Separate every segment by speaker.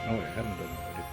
Speaker 1: Oh, I haven't done that already.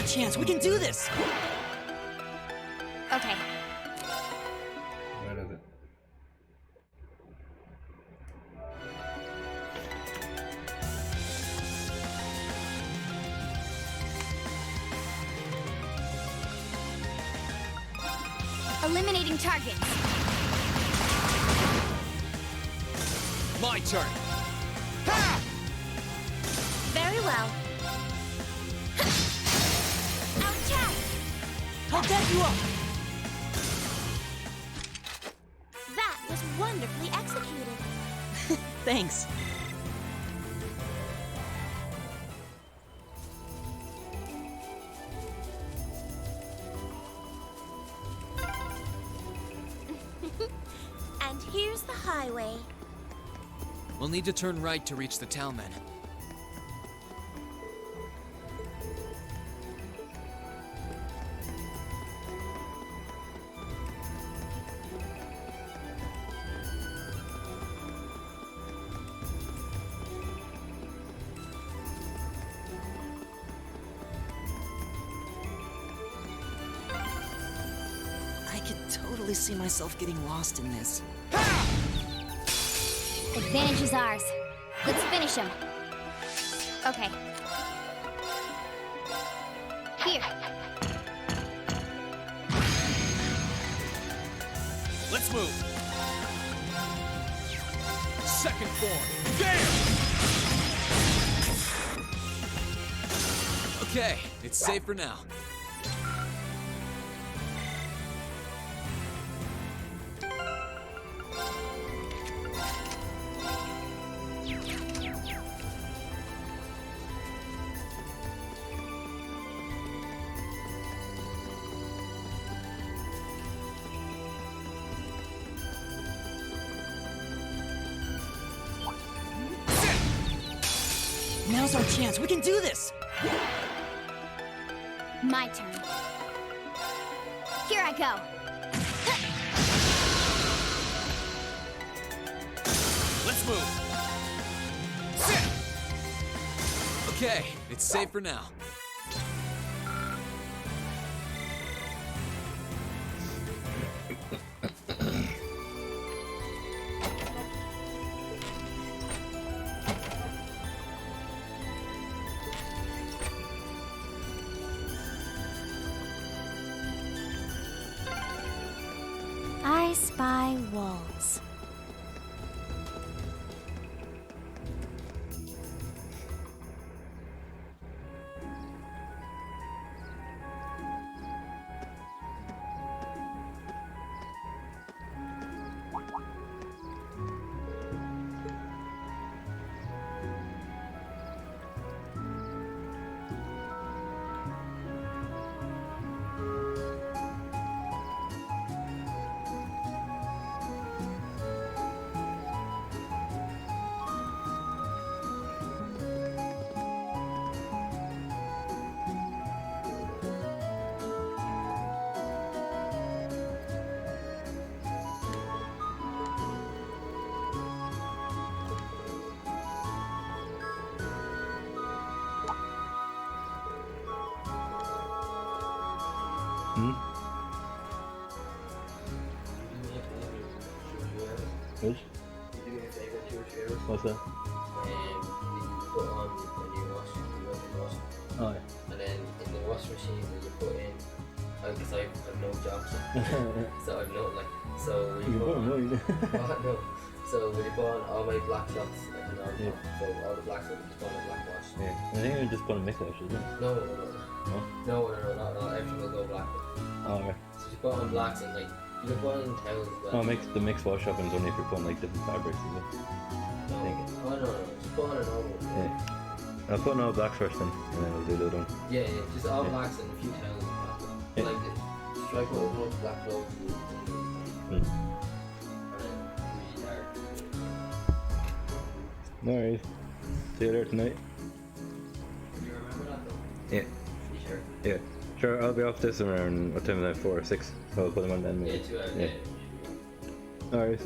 Speaker 2: chance. We can do this.
Speaker 3: Okay.
Speaker 1: Where is it?
Speaker 3: Eliminating targets.
Speaker 4: My turn.
Speaker 3: Ha! Very well. Ouch!
Speaker 2: I'll get you up.
Speaker 3: That was wonderfully executed.
Speaker 2: Thanks.
Speaker 3: And here's the highway.
Speaker 4: We'll need to turn right to reach the Talman.
Speaker 2: I could totally see myself getting lost in this.
Speaker 3: Advantage is ours. Let's finish him. Okay. Here.
Speaker 4: Let's move. Second form. Damn! Okay, it's safe for now.
Speaker 2: Now's our chance. We can do this.
Speaker 3: My turn. Here I go.
Speaker 4: Let's move. Okay, it's safe for now.
Speaker 3: I spy wolves.
Speaker 1: Which?
Speaker 5: You do me a favor, 2 or 3 hours.
Speaker 1: What's that?
Speaker 5: You put on when you wash, you run the wash,
Speaker 1: Oh, yeah.
Speaker 5: and then in the washing machine you put in, because I have no jobs, so I've no like, so when
Speaker 1: You
Speaker 5: you
Speaker 1: put
Speaker 5: put
Speaker 1: them
Speaker 5: on, no, so when you put on all my black socks, and all,
Speaker 1: Yeah.
Speaker 5: so all the black socks, just put on a black wash.
Speaker 1: Yeah. I think you just put a mix wash, isn't it?
Speaker 5: No, not everything will go black.
Speaker 1: Oh, right.
Speaker 5: So you put on blacks and like, you can put on towels as well.
Speaker 1: Oh, the mix wash happens only if you're putting like different fabrics, is it?
Speaker 5: No, just put on a normal one.
Speaker 1: Yeah. I'll put on all blacks first then, and then I'll do the other one.
Speaker 5: Yeah, just all
Speaker 1: Yeah.
Speaker 5: blacks and a few towels and that.
Speaker 1: Yeah.
Speaker 5: Like, strike out as much black clothes as you
Speaker 1: Hmm.
Speaker 5: and then really dark.
Speaker 1: No worries. See you later tonight.
Speaker 5: Do you remember that though?
Speaker 1: Yeah.
Speaker 5: You sure?
Speaker 1: Yeah. Sure, I'll be off this around, what time is it? 4 or 6. So I'll put them on then.
Speaker 5: Yeah,
Speaker 1: maybe.
Speaker 5: 2 hours.
Speaker 1: Yeah.
Speaker 5: Yeah.
Speaker 1: No worries.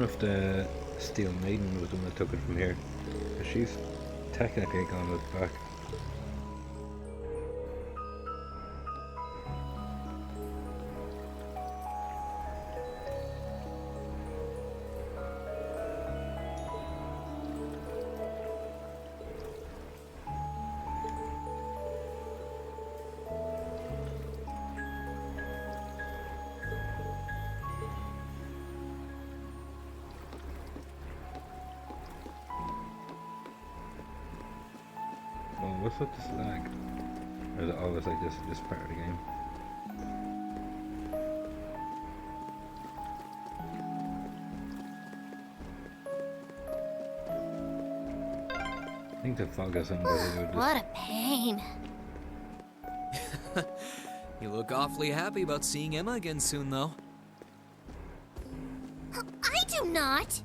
Speaker 1: wonder if the Steel Maiden was the one that took it from here. Because she's technically gone with back. Well, what's with this lag? Or is it always like this part of the game? I think the fog has something to do with this.
Speaker 3: What a pain.
Speaker 4: You look awfully happy about seeing Emma again soon, though.
Speaker 3: I do not.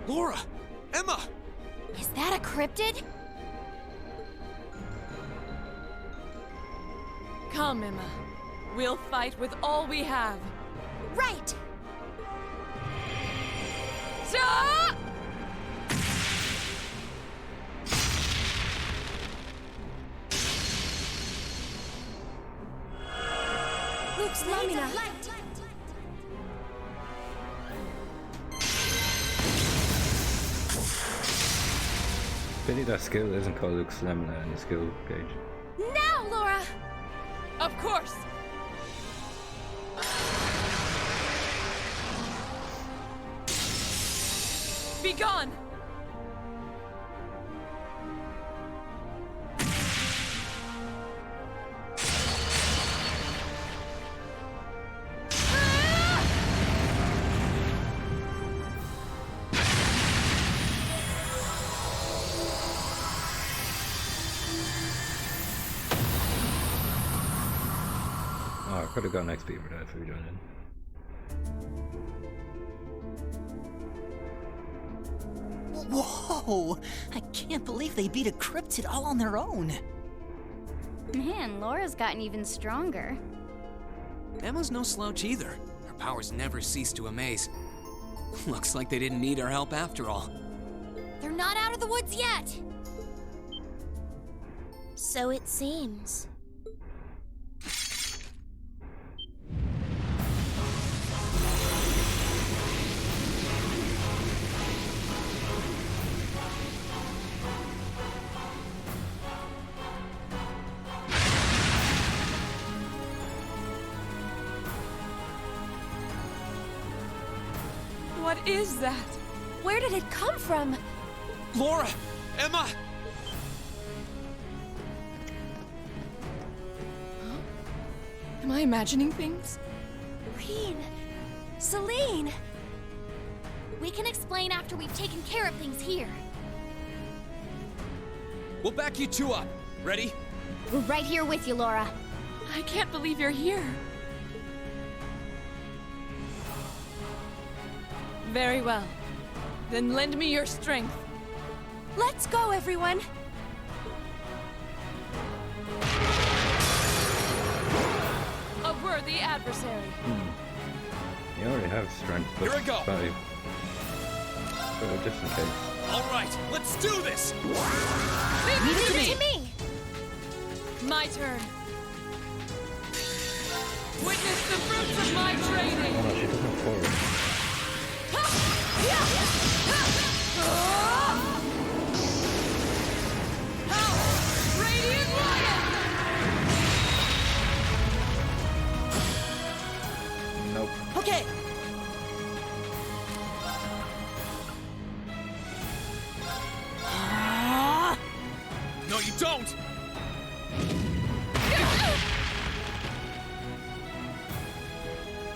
Speaker 4: Laura! Emma!
Speaker 3: Is that a cryptid?
Speaker 6: Come, Emma. We'll fight with all we have.
Speaker 3: Right!
Speaker 6: Ja!
Speaker 3: Luke's Lamina!
Speaker 1: Pity that skill isn't called Luke's Lamina in the skill gauge.
Speaker 3: Now, Laura!
Speaker 6: Of course! Be gone!
Speaker 1: Oh, I could have gone XP for that if we joined in.
Speaker 2: Whoa! I can't believe they beat a cryptid all on their own.
Speaker 3: Man, Laura's gotten even stronger.
Speaker 4: Emma's no slouch either. Her powers never cease to amaze. Looks like they didn't need our help after all.
Speaker 3: They're not out of the woods yet! So it seems.
Speaker 6: What is that?
Speaker 3: Where did it come from?
Speaker 4: Laura! Emma!
Speaker 6: Am I imagining things?
Speaker 3: Reen! Celine! We can explain after we've taken care of things here.
Speaker 4: We'll back you two up. Ready?
Speaker 3: We're right here with you, Laura.
Speaker 6: I can't believe you're here. Very well. Then lend me your strength.
Speaker 3: Let's go, everyone!
Speaker 6: A worthy adversary.
Speaker 1: You already have strength. But
Speaker 4: Here I go.
Speaker 1: 5. Well, just in case.
Speaker 4: All right, let's do this!
Speaker 3: Leave it to me!
Speaker 6: My turn. Witness the fruits of my training.
Speaker 1: Oh no, she doesn't have forward.
Speaker 6: Radiant Lion!
Speaker 1: Nope.
Speaker 2: Okay.
Speaker 4: No, you don't!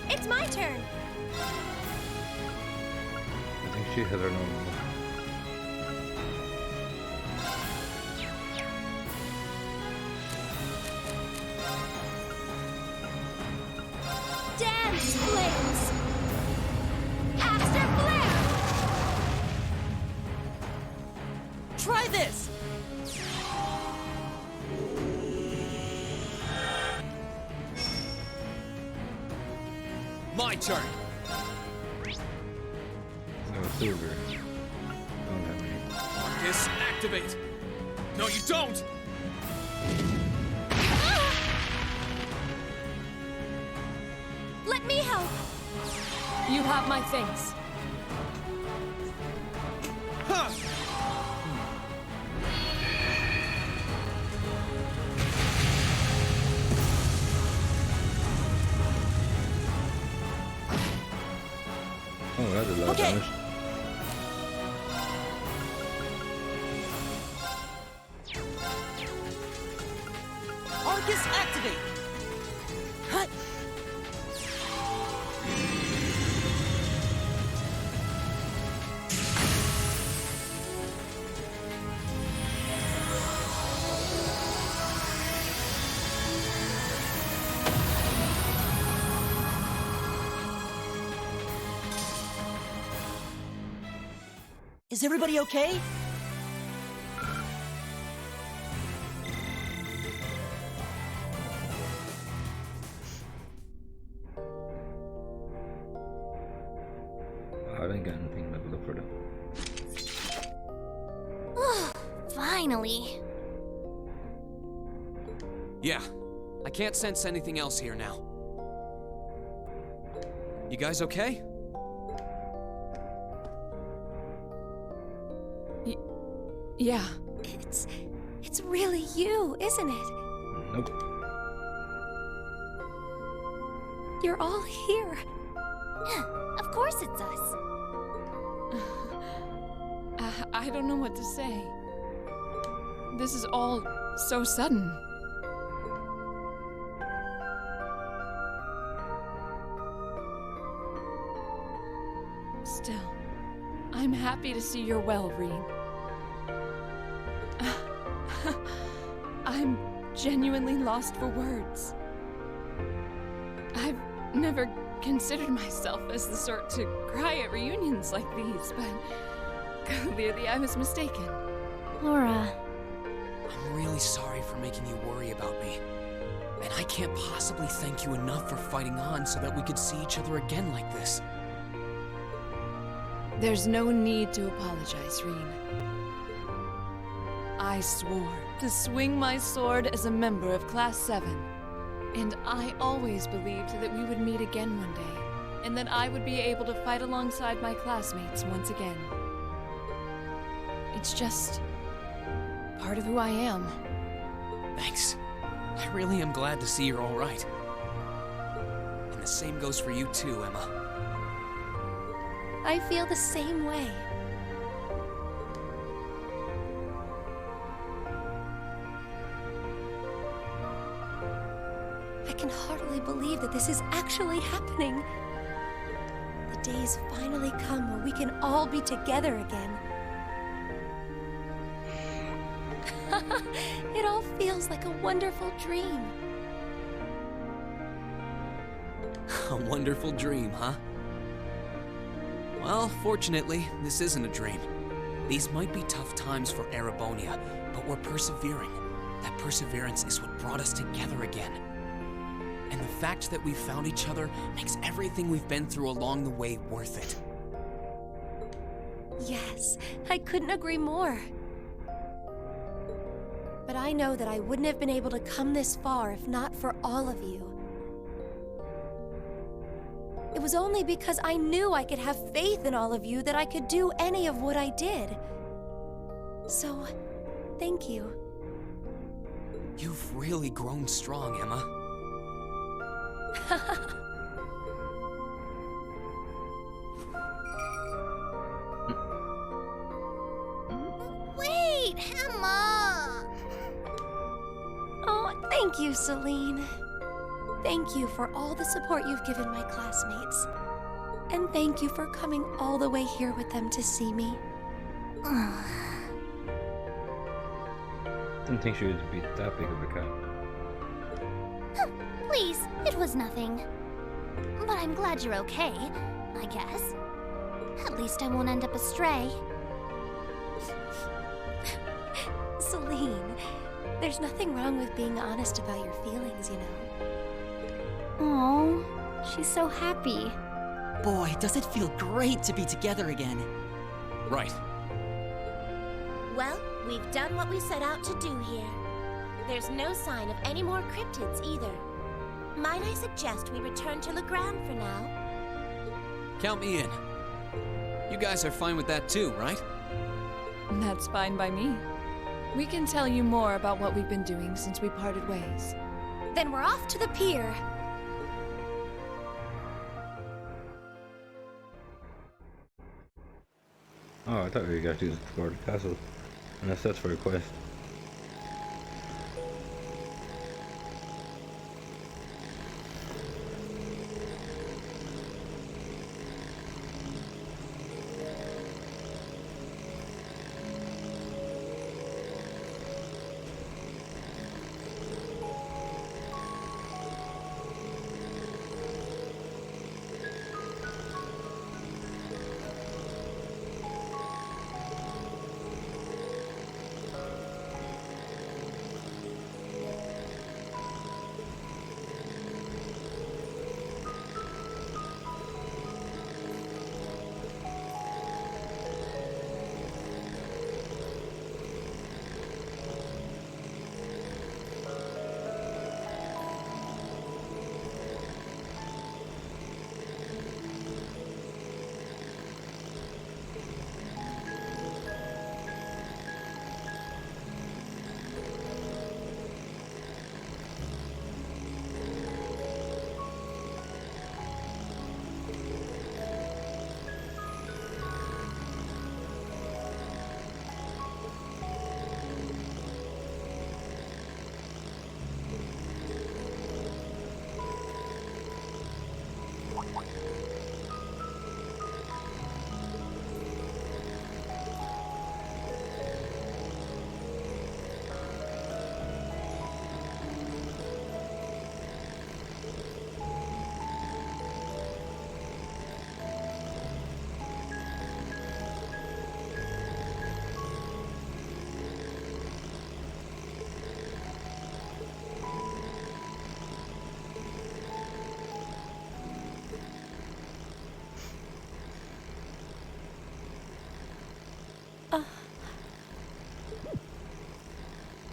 Speaker 3: It's my turn.
Speaker 1: I think she hit her normal.
Speaker 3: Dance flames. After flare.
Speaker 2: Try this.
Speaker 4: My turn!
Speaker 1: No, silver. Don't have any.
Speaker 4: Marcus, activate! No, you don't!
Speaker 3: Let me help.
Speaker 6: You have my things.
Speaker 4: Huh!
Speaker 1: Oh, that did a lot of
Speaker 2: Okay.
Speaker 1: damage.
Speaker 2: Arcus activate. Hut. Is everybody okay?
Speaker 1: I didn't get anything leveled up for them.
Speaker 3: Finally.
Speaker 4: Yeah, I can't sense anything else here now. You guys okay?
Speaker 6: Yeah.
Speaker 3: It's really you, isn't it?
Speaker 1: Nope.
Speaker 3: You're all here. Of course it's us.
Speaker 6: I don't know what to say. This is all so sudden. Still, I'm happy to see you're well, Reen. I'm genuinely lost for words. I've never considered myself as the sort to cry at reunions like these, but clearly I was mistaken.
Speaker 3: Laura.
Speaker 4: I'm really sorry for making you worry about me. And I can't possibly thank you enough for fighting on so that we could see each other again like this.
Speaker 6: There's no need to apologize, Reen. I swore to swing my sword as a member of Class 7. And I always believed that we would meet again one day, and that I would be able to fight alongside my classmates once again. It's just part of who I am.
Speaker 4: Thanks. I really am glad to see you're all right. And the same goes for you too, Emma.
Speaker 3: I feel the same way. I can hardly believe that this is actually happening. The day's finally come where we can all be together again. It all feels like a wonderful dream.
Speaker 4: A wonderful dream, huh? Well, fortunately, this isn't a dream. These might be tough times for Erebonia, but we're persevering. That perseverance is what brought us together again. And the fact that we found each other makes everything we've been through along the way worth it.
Speaker 3: Yes, I couldn't agree more. But I know that I wouldn't have been able to come this far if not for all of you. It was only because I knew I could have faith in all of you that I could do any of what I did. So, thank you.
Speaker 4: You've really grown strong, Emma.
Speaker 3: Wait, Emma! Oh, thank you, Celine. Thank you for all the support you've given my classmates. And thank you for coming all the way here with them to see me.
Speaker 1: Didn't think she would be that big of a cat.
Speaker 7: Please, it was nothing. But I'm glad you're okay, I guess. At least I won't end up astray.
Speaker 3: Celine, there's nothing wrong with being honest about your feelings, you know.
Speaker 7: Oh, she's so happy.
Speaker 2: Boy, does it feel great to be together again.
Speaker 4: Right.
Speaker 8: Well, we've done what we set out to do here. There's no sign of any more cryptids either. Might I suggest we return to Legrand for now?
Speaker 4: Count me in. You guys are fine with that too, right?
Speaker 6: That's fine by me. We can tell you more about what we've been doing since we parted ways.
Speaker 3: Then we're off to the pier.
Speaker 1: Oh, I thought we got to explore the castle. Unless that's for a quest.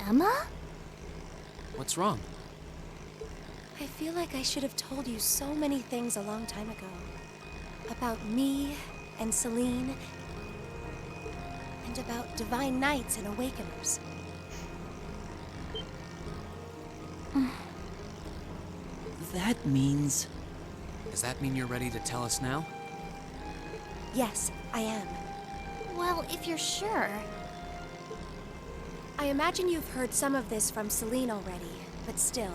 Speaker 7: Emma?
Speaker 4: What's wrong?
Speaker 3: I feel like I should have told you so many things a long time ago. About me and Celine. And about Divine Knights and Awakeners.
Speaker 2: That means...
Speaker 4: Does that mean you're ready to tell us now?
Speaker 3: Yes, I am.
Speaker 7: Well, if you're sure.
Speaker 3: I imagine you've heard some of this from Celine already, but still.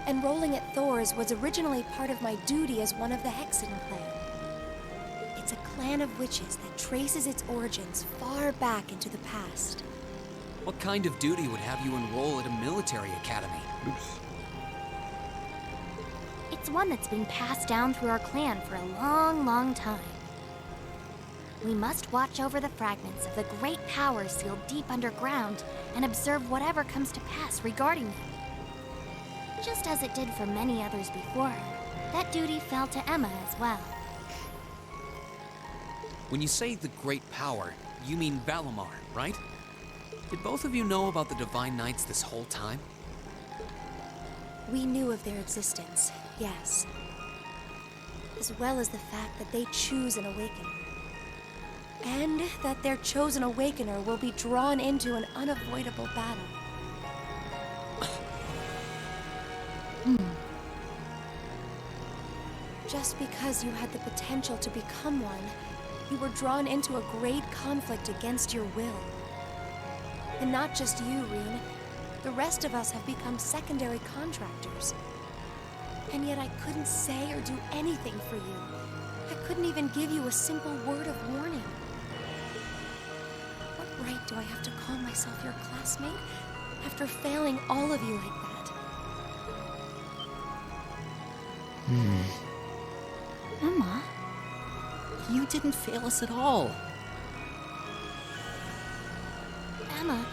Speaker 3: Enrolling at Thor's was originally part of my duty as one of the Hexen clan. It's a clan of witches that traces its origins far back into the past.
Speaker 4: What kind of duty would have you enroll at a military academy?
Speaker 1: Oops.
Speaker 7: It's one that's been passed down through our clan for a long, long time. We must watch over the fragments of the great powers sealed deep underground and observe whatever comes to pass regarding them. Just as it did for many others before her, that duty fell to Emma as well.
Speaker 4: When you say the Great Power, you mean Valimar, right? Did both of you know about the Divine Knights this whole time?
Speaker 3: We knew of their existence, yes. As well as the fact that they choose an Awakener. And that their chosen Awakener will be drawn into an unavoidable battle. Just because you had the potential to become one, you were drawn into a great conflict against your will. And not just you, Reen. The rest of us have become secondary contractors. And yet I couldn't say or do anything for you. I couldn't even give you a simple word of warning. What right do I have to call myself your classmate after failing all of you like that?
Speaker 2: Emma, you didn't fail us at all.
Speaker 7: Emma,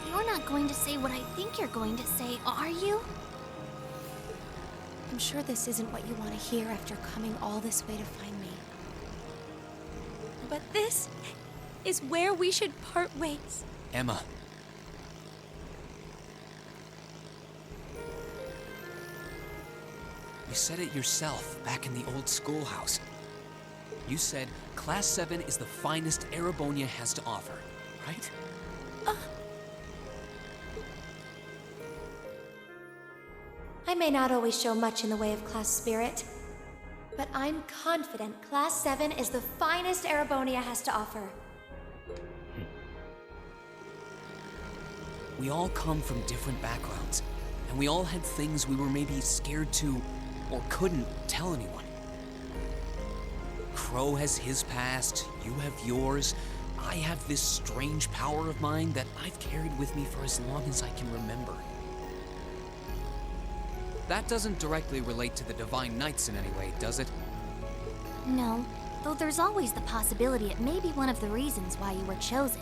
Speaker 7: you're not going to say what I think you're going to say, are you?
Speaker 3: I'm sure this isn't what you want to hear after coming all this way to find me. But this is where we should part ways.
Speaker 4: Emma. You said it yourself back in the old schoolhouse. You said Class 7 is the finest Erebonia has to offer, right?
Speaker 3: I may not always show much in the way of class spirit, but I'm confident Class 7 is the finest Erebonia has to offer.
Speaker 4: We all come from different backgrounds, and we all had things we were maybe scared to or couldn't tell anyone. Crow has his past, you have yours. I have this strange power of mine that I've carried with me for as long as I can remember. That doesn't directly relate to the Divine Knights in any way, does it?
Speaker 7: No, though there's always the possibility it may be one of the reasons why you were chosen.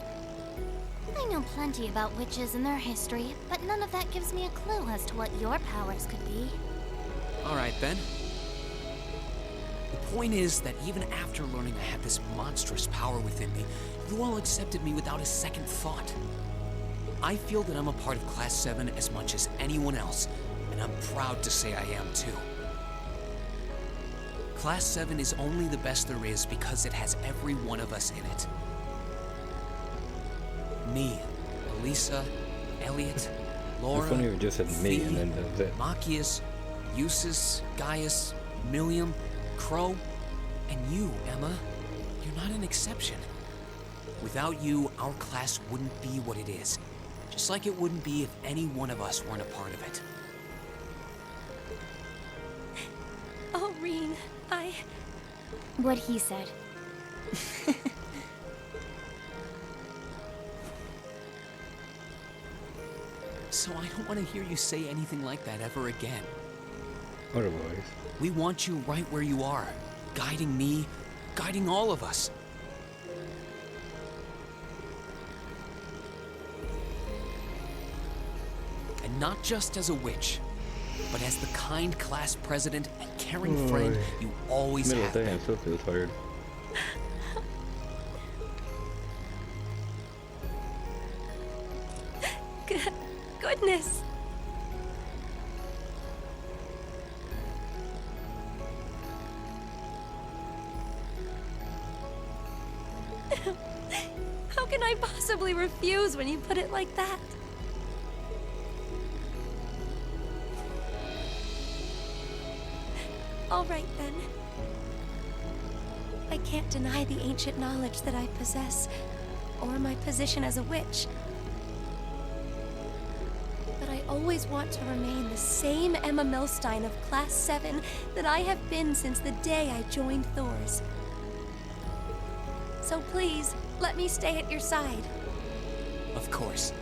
Speaker 7: I know plenty about witches and their history, but none of that gives me a clue as to what your powers could be.
Speaker 4: All right, then. The point is that even after learning I had this monstrous power within me, you all accepted me without a second thought. I feel that I'm a part of Class 7 as much as anyone else, and I'm proud to say I am too. Class 7 is only the best there is because it has every one of us in it. Me, Elisa, Elliot, Laura,
Speaker 1: It's funny if you just said me
Speaker 4: Fee,
Speaker 1: and then that was it.
Speaker 4: Machias, Eustace, Gaius, Milliam, Crow, and you, Emma. You're not an exception. Without you, our class wouldn't be what it is. Just like it wouldn't be if any one of us weren't a part of it.
Speaker 3: Oh, Reen,
Speaker 7: What he said.
Speaker 4: So I don't want to hear you say anything like that ever again.
Speaker 1: Otherwise,
Speaker 4: We want you right where you are, guiding me, guiding all of us. And not just as a witch, but as the kind class president and caring friend you always
Speaker 1: middle
Speaker 4: have
Speaker 1: of the day,
Speaker 4: been.
Speaker 1: I still feel tired.
Speaker 3: goodness. How can I possibly refuse when you put it like that? All right, then. I can't deny the ancient knowledge that I possess, or my position as a witch. But I always want to remain the same Emma Milstein of Class 7 that I have been since the day I joined Thor's. So please, let me stay at your side.
Speaker 4: Of course.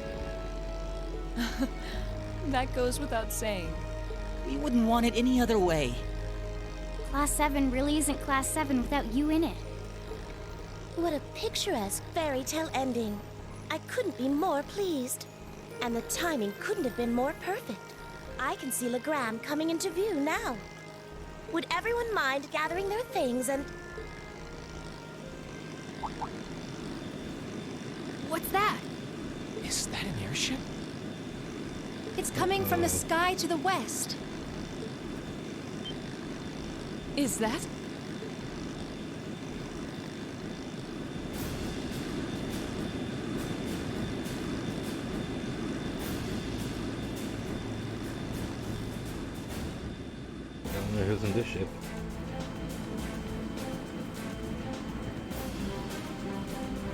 Speaker 6: That goes without saying.
Speaker 2: We wouldn't want it any other way.
Speaker 7: Class 7 really isn't Class 7 without you in it.
Speaker 8: What a picturesque fairy tale ending. I couldn't be more pleased. And the timing couldn't have been more perfect. I can see Legram coming into view now. Would everyone mind gathering their things and...
Speaker 7: What's that?
Speaker 4: Is that an airship?
Speaker 3: It's coming from the sky to the west.
Speaker 6: Is that?
Speaker 1: I wonder who's in this ship.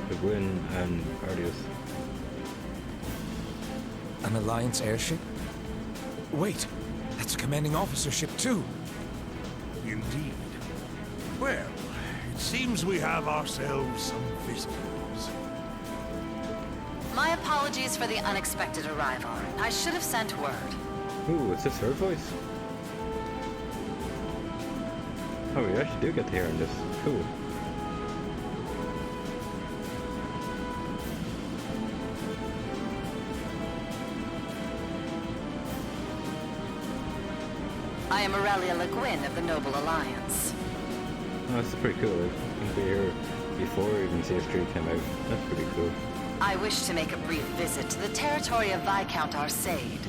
Speaker 1: The Gwyn and Ardius.
Speaker 9: An Alliance airship? Wait, that's a commanding officer ship too.
Speaker 10: Indeed. Well, it seems we have ourselves some visitors.
Speaker 11: My apologies for the unexpected arrival. I should have sent word.
Speaker 1: Ooh, is this her voice? Oh, we actually do get to hear this. Cool.
Speaker 11: I am Aurelia Le Guin of the Noble Alliance.
Speaker 1: Oh, this is pretty cool. I think we were here before even CS3 came out. That's pretty cool.
Speaker 11: I wish to make a brief visit to the territory of Viscount Arcade.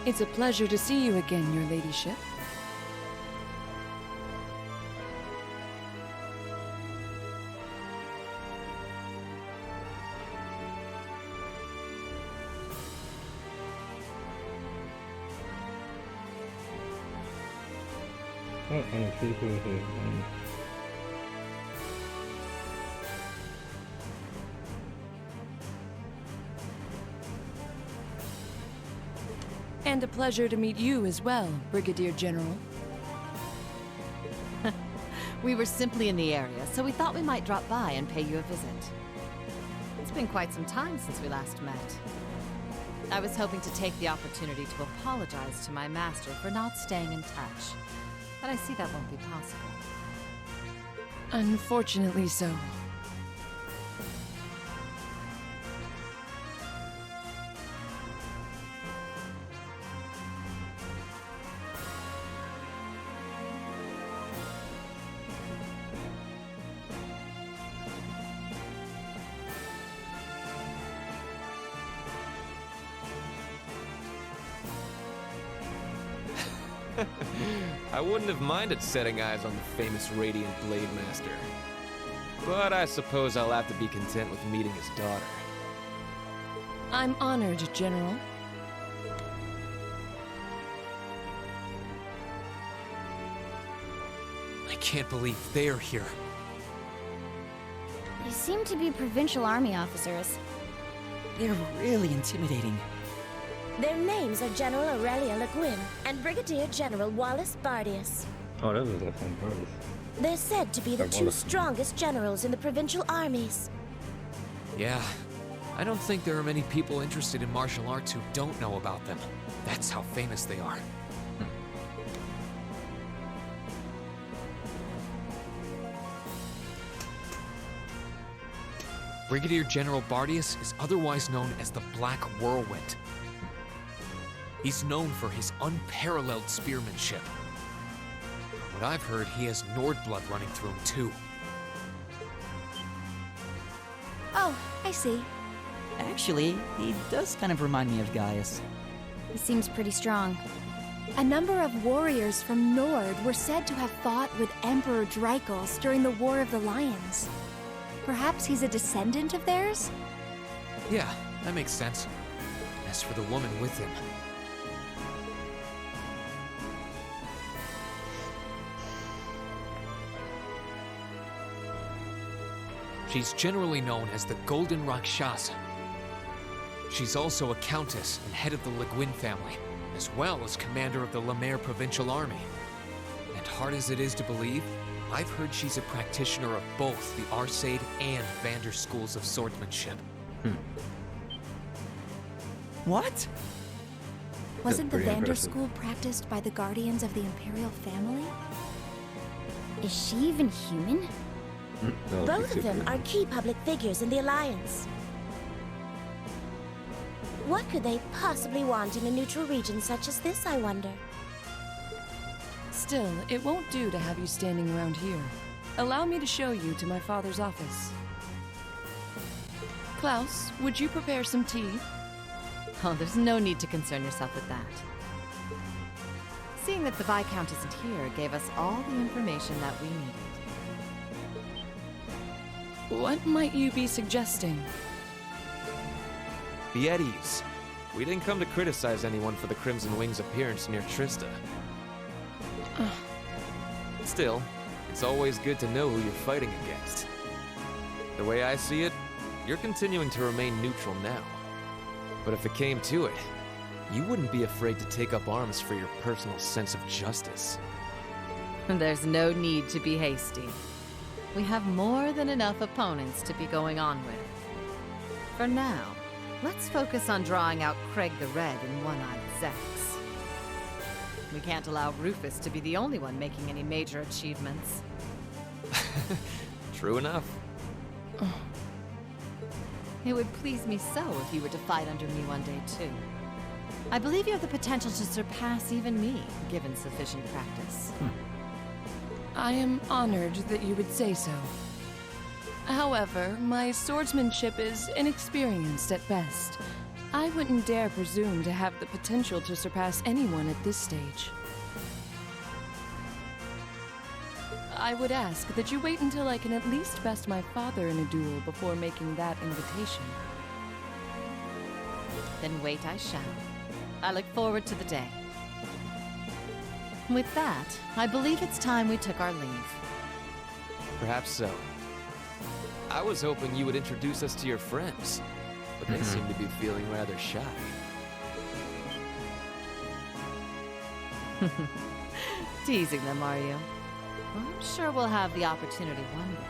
Speaker 6: It's a pleasure to see you again, your ladyship. And a pleasure to meet you as well, Brigadier General.
Speaker 2: We were simply in the area, so we thought we might drop by and pay you a visit. It's been quite some time since we last met. I was hoping to take the opportunity to apologize to my master for not staying in touch, but I see that won't be possible.
Speaker 6: Unfortunately so.
Speaker 12: I wouldn't have minded setting eyes on the famous Radiant Blade Master. But I suppose I'll have to be content with meeting his daughter.
Speaker 6: I'm honored, General.
Speaker 4: I can't believe they're here.
Speaker 7: They seem to be provincial army officers.
Speaker 2: They're really intimidating.
Speaker 8: Their names are General Aurelia Le Guin and Brigadier General Wallace Bardius.
Speaker 1: Oh, that was left hand Bardius.
Speaker 8: They're said to be the two strongest generals in the provincial armies.
Speaker 4: Yeah, I don't think there are many people interested in martial arts who don't know about them. That's how famous they are. Brigadier General Bardius is otherwise known as the Black Whirlwind. He's known for his unparalleled spearmanship. From what I've heard, he has Nord blood running through him too.
Speaker 3: Oh, I see.
Speaker 2: Actually, he does kind of remind me of Gaius.
Speaker 7: He seems pretty strong.
Speaker 3: A number of warriors from Nord were said to have fought with Emperor Dreichels during the War of the Lions. Perhaps he's a descendant of theirs?
Speaker 4: Yeah, that makes sense. As for the woman with him, she's generally known as the Golden Rakshasa. She's also a countess and head of the Le Guin family, as well as commander of the Le Maire Provincial Army. And hard as it is to believe, I've heard she's a practitioner of both the Arcade and Vander schools of swordsmanship.
Speaker 13: What?
Speaker 3: Wasn't the
Speaker 1: pretty
Speaker 3: Vander
Speaker 1: impressive.
Speaker 3: school practiced by the guardians of the Imperial family?
Speaker 7: Is she even human?
Speaker 1: No,
Speaker 8: Both
Speaker 1: she's
Speaker 8: of them
Speaker 1: super.
Speaker 8: are key public figures in the Alliance. What could they possibly want in a neutral region such as this, I wonder?
Speaker 6: Still, it won't do to have you standing around here. Allow me to show you to my father's office. Klaus, would you prepare some tea?
Speaker 2: Oh, there's no need to concern yourself with that. Seeing that the Viscount isn't here gave us all the information that we needed.
Speaker 6: What might you be suggesting?
Speaker 12: Be at ease. We didn't come to criticize anyone for the Crimson Wing's appearance near Trista. Still, it's always good to know who you're fighting against. The way I see it, you're continuing to remain neutral now. But if it came to it, you wouldn't be afraid to take up arms for your personal sense of justice.
Speaker 2: There's no need to be hasty. We have more than enough opponents to be going on with. For now, let's focus on drawing out Craig the Red and One-Eyed Zex. We can't allow Rufus to be the only one making any major achievements.
Speaker 12: True enough.
Speaker 2: It would please me so if you were to fight under me one day, too. I believe you have the potential to surpass even me, given sufficient practice.
Speaker 6: I am honored that you would say so. However, my swordsmanship is inexperienced at best. I wouldn't dare presume to have the potential to surpass anyone at this stage. I would ask that you wait until I can at least best my father in a duel before making that invitation.
Speaker 2: Then wait I shall. I look forward to the day. With that, I believe it's time we took our leave.
Speaker 12: Perhaps so. I was hoping you would introduce us to your friends, but they seem to be feeling rather shy.
Speaker 2: Teasing them, are you? Well, I'm sure we'll have the opportunity one day.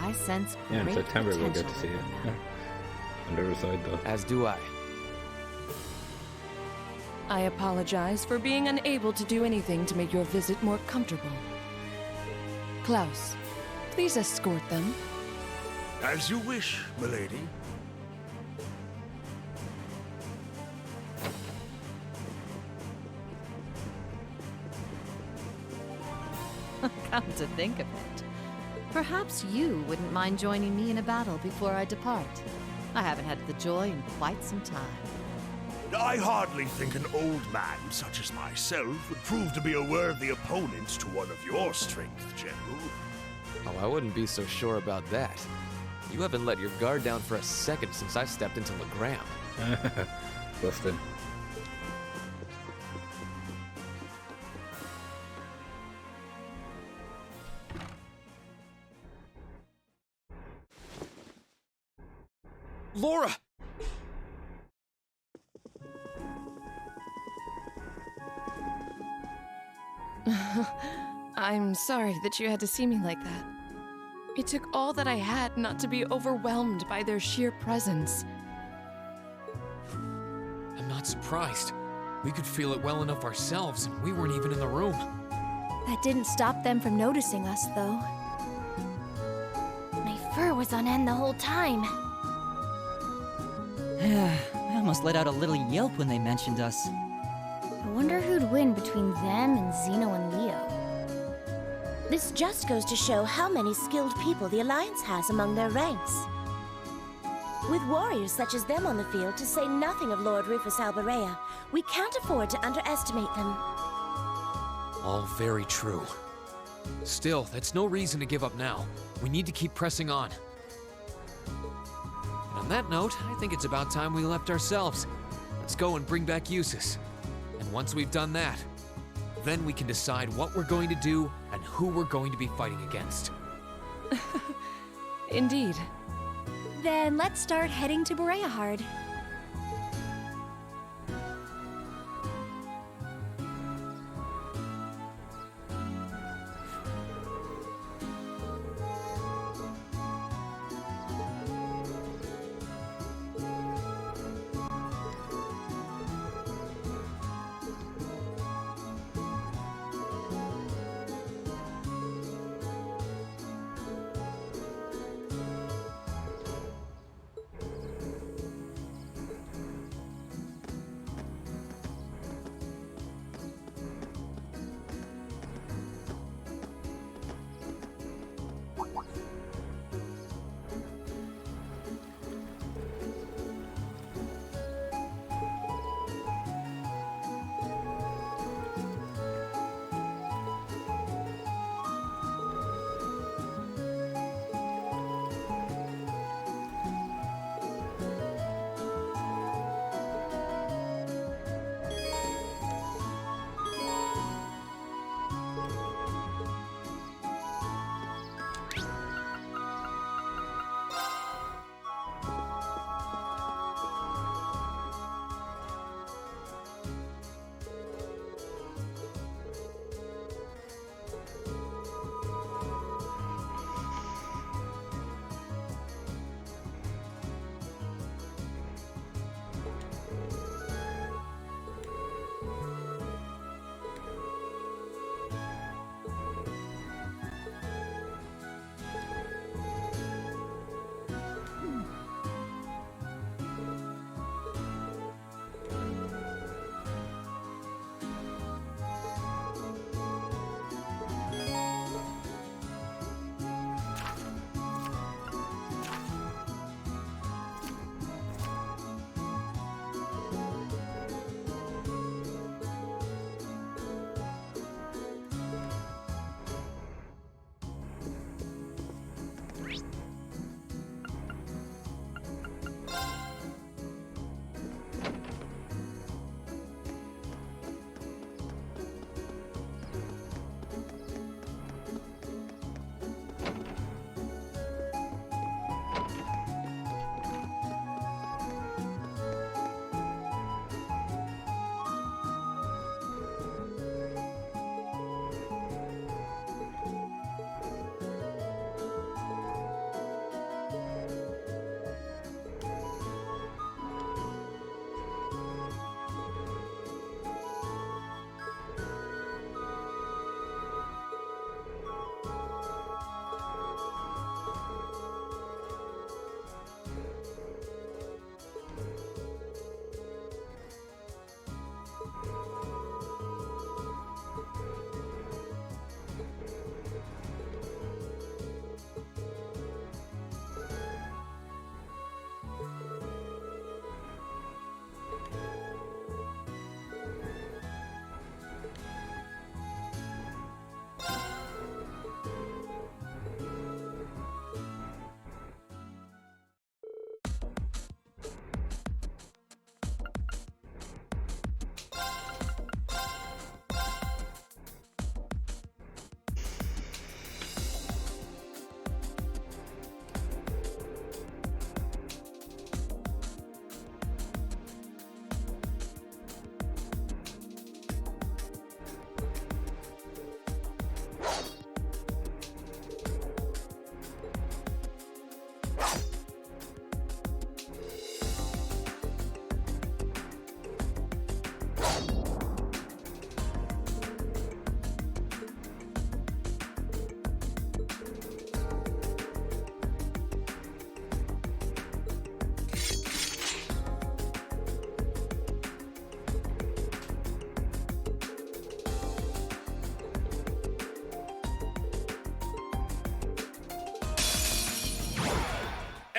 Speaker 2: I sense
Speaker 1: Yeah, in
Speaker 2: great
Speaker 1: September we'll get
Speaker 2: potential
Speaker 1: to see it.
Speaker 2: within them.
Speaker 1: On the other side, though.
Speaker 12: As do I.
Speaker 6: I apologize for being unable to do anything to make your visit more comfortable. Klaus, please escort them.
Speaker 10: As you wish, milady.
Speaker 2: Come to think of it, perhaps you wouldn't mind joining me in a battle before I depart. I haven't had the joy in quite some time.
Speaker 10: I hardly think an old man such as myself would prove to be a worthy opponent to one of your strength, General.
Speaker 12: Oh, I wouldn't be so sure about that. You haven't let your guard down for a second since I stepped into Legram.
Speaker 1: Busted.
Speaker 4: Laura!
Speaker 6: I'm sorry that you had to see me like that. It took all that I had not to be overwhelmed by their sheer presence.
Speaker 4: I'm not surprised. We could feel it well enough ourselves, and we weren't even in the room.
Speaker 3: That didn't stop them from noticing us, though.
Speaker 7: My fur was on end the whole time.
Speaker 13: I almost let out a little yelp when they mentioned us.
Speaker 7: I wonder who'd win between them and Zeno and Leo.
Speaker 8: This just goes to show how many skilled people the Alliance has among their ranks. With warriors such as them on the field, to say nothing of Lord Rufus Alberea, we can't afford to underestimate them.
Speaker 4: All very true. Still, that's no reason to give up now. We need to keep pressing on.
Speaker 12: that note, I think it's about time we left ourselves. Let's go and bring back Eustace. And once we've done that, then we can decide what we're going to do and who we're going to be fighting against.
Speaker 6: Indeed.
Speaker 3: Then let's start heading to Boreahard.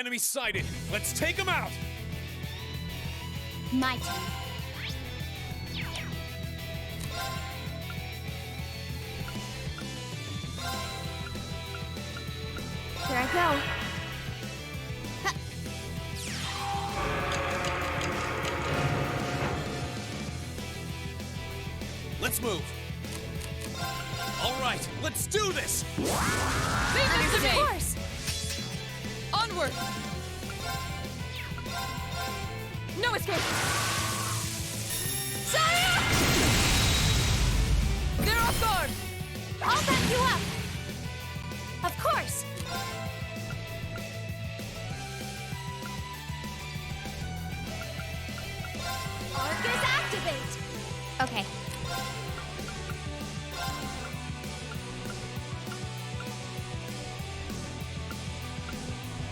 Speaker 14: Enemy sighted. Let's take him out.
Speaker 7: My turn. Here I go.
Speaker 14: move. All right, let's do this.
Speaker 6: Leave it to me!
Speaker 3: Of course!
Speaker 6: Onward! No escape! Saya! They're off guard!
Speaker 3: I'll back you up! Of course! Arcus activate!
Speaker 7: Okay.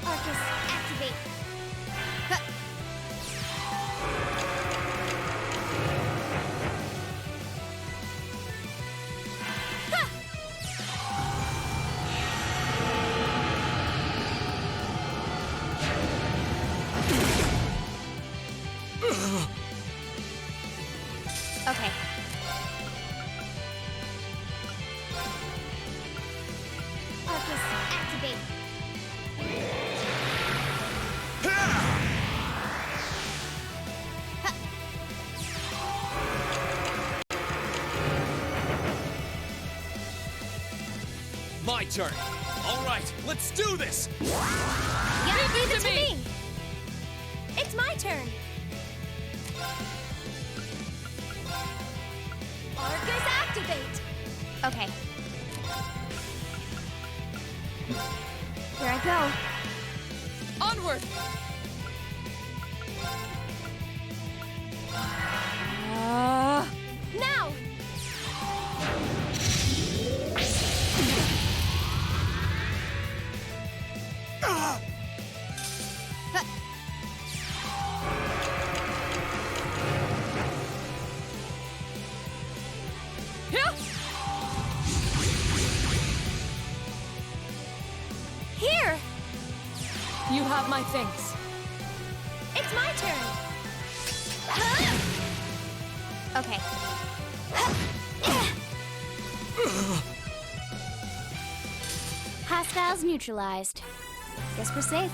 Speaker 3: Arcus activate!
Speaker 7: Okay.
Speaker 3: Arcus activate!
Speaker 14: My turn. All right, let's do this.
Speaker 3: Yeah, leave it to me! It's my turn! Arcus activate!
Speaker 7: Okay. Here I go.
Speaker 6: Onward!
Speaker 3: Now!
Speaker 6: Here!
Speaker 3: Here!
Speaker 6: You have my things.
Speaker 3: It's my turn!
Speaker 7: Okay. Hostiles neutralized. Guess we're safe.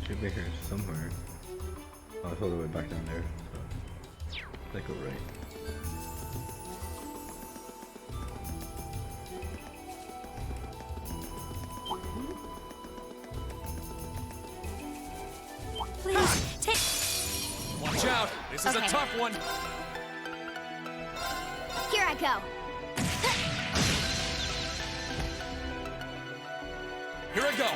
Speaker 1: Should be here somewhere. Oh, it's all the way back down there. So they go right.
Speaker 8: Take.
Speaker 14: Watch out! This is a
Speaker 7: Okay.
Speaker 14: tough one!
Speaker 7: Here I go.
Speaker 14: Here I go!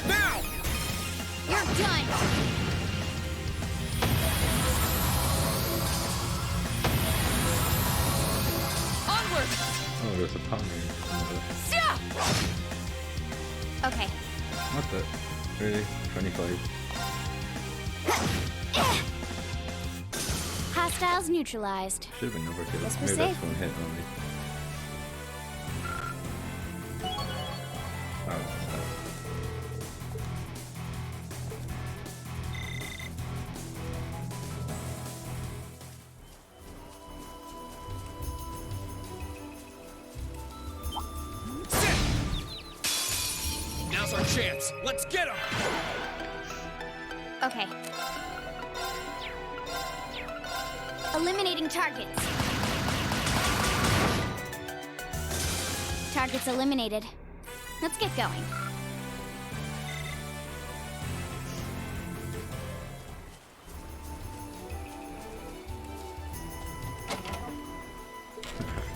Speaker 14: Now!
Speaker 7: You're done.
Speaker 6: Onward!
Speaker 1: Oh, there's a palm ring.
Speaker 7: Okay.
Speaker 1: What the? Really? 25.
Speaker 7: Hostiles neutralized.
Speaker 1: Should have been overkill.
Speaker 7: Guess we're
Speaker 1: Maybe that's
Speaker 7: safe.
Speaker 1: one hit only. Wow, that's
Speaker 14: Now's our chance! Let's get him!
Speaker 7: Okay. Eliminating targets. Targets eliminated. Let's get going.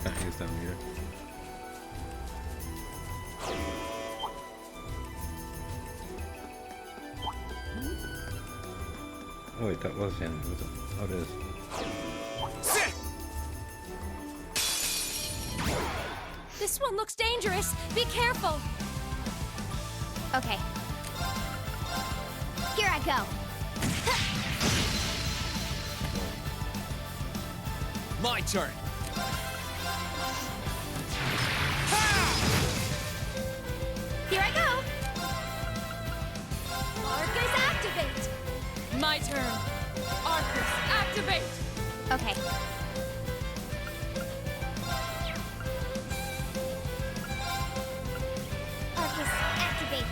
Speaker 1: that is down here. Oh wait, that was the enemy, was it? Oh, it is.
Speaker 3: This one looks dangerous. Be careful.
Speaker 7: Okay. Here I go.
Speaker 14: My turn!
Speaker 7: Here I go.
Speaker 3: Arcus, activate.
Speaker 6: My turn. Arcus, activate!
Speaker 7: Okay. Arcus, activate.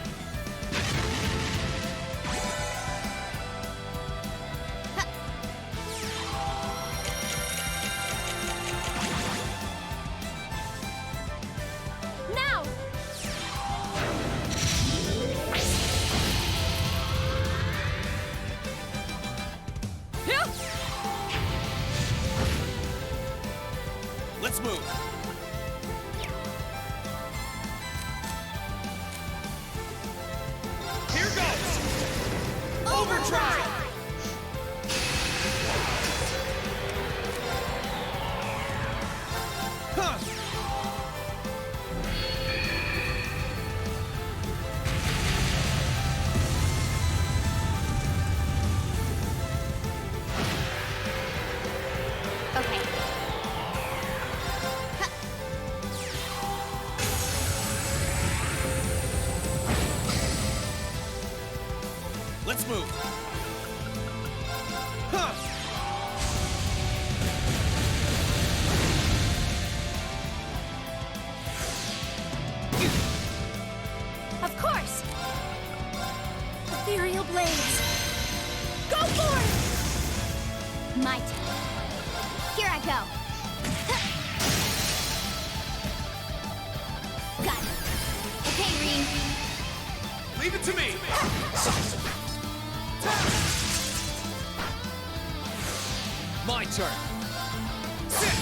Speaker 3: Now.
Speaker 6: Yeah.
Speaker 14: Let's move! Here goes! Overdrive! Huh!
Speaker 7: Okay.
Speaker 14: Let's move! Huh!
Speaker 3: Of course. Ethereal blades. Go for it.
Speaker 7: My turn. Here I go. Got it. Okay, Reem.
Speaker 14: Leave it to me! My turn! Sit!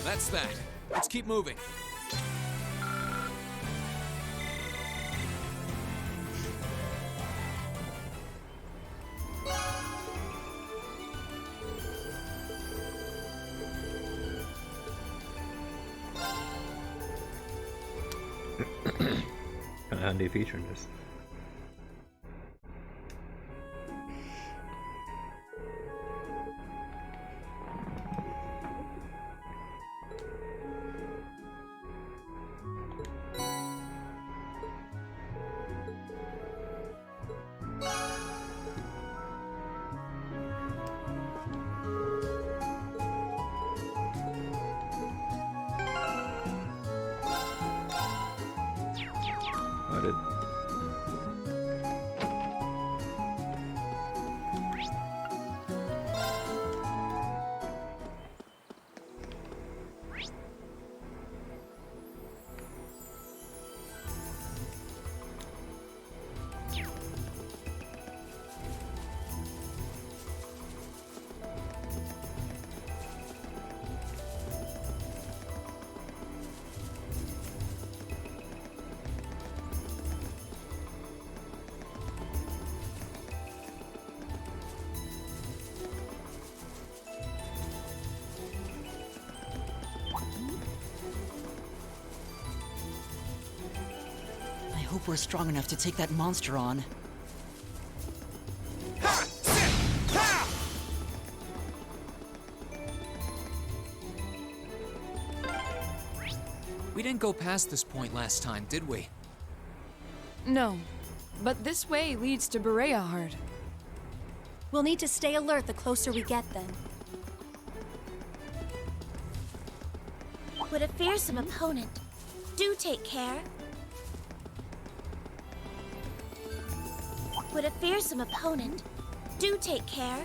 Speaker 14: That's that. Let's keep moving.
Speaker 1: Kind of handy feature in this. I did.
Speaker 13: hope we're strong enough to take that monster on.
Speaker 4: We didn't go past this point last time, did we?
Speaker 6: No, but this way leads to Bereahard.
Speaker 3: We'll need to stay alert the closer we get then.
Speaker 8: What a fearsome opponent. Do take care. What a fearsome opponent. Do take care.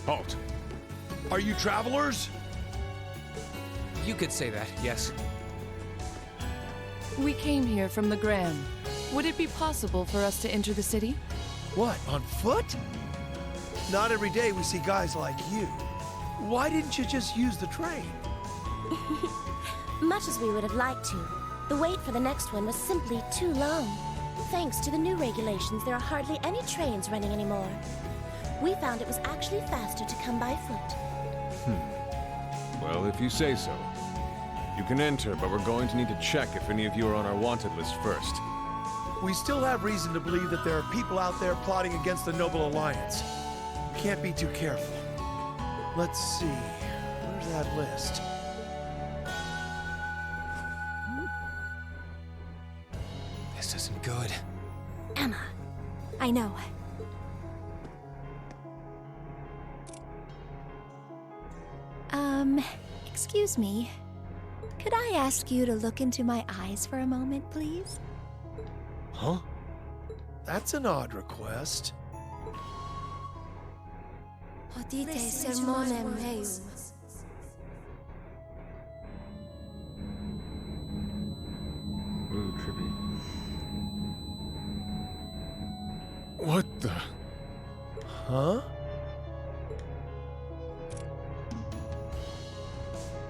Speaker 10: Halt. Are you travelers?
Speaker 4: You could say that, yes.
Speaker 6: We came here from the Grand. Would it be possible for us to enter the city?
Speaker 15: What, on foot? Not every day we see guys like you. Why didn't you just use the train?
Speaker 8: Much as we would have liked to, the wait for the next one was simply too long. Thanks to the new regulations, there are hardly any trains running anymore. We found it was actually faster to come by foot.
Speaker 16: Well, if you say so. You can enter, but we're going to need to check if any of you are on our wanted list first.
Speaker 15: We still have reason to believe that there are people out there plotting against the Noble Alliance. Can't be too careful. Let's see. Where's that list?
Speaker 4: This isn't good.
Speaker 3: Emma, I know. Excuse me. Could I ask you to look into my eyes for a moment, please?
Speaker 15: Huh? That's an odd request.
Speaker 3: Potite sermonem meum.
Speaker 1: Ooh, trippy.
Speaker 16: What the?
Speaker 15: Huh?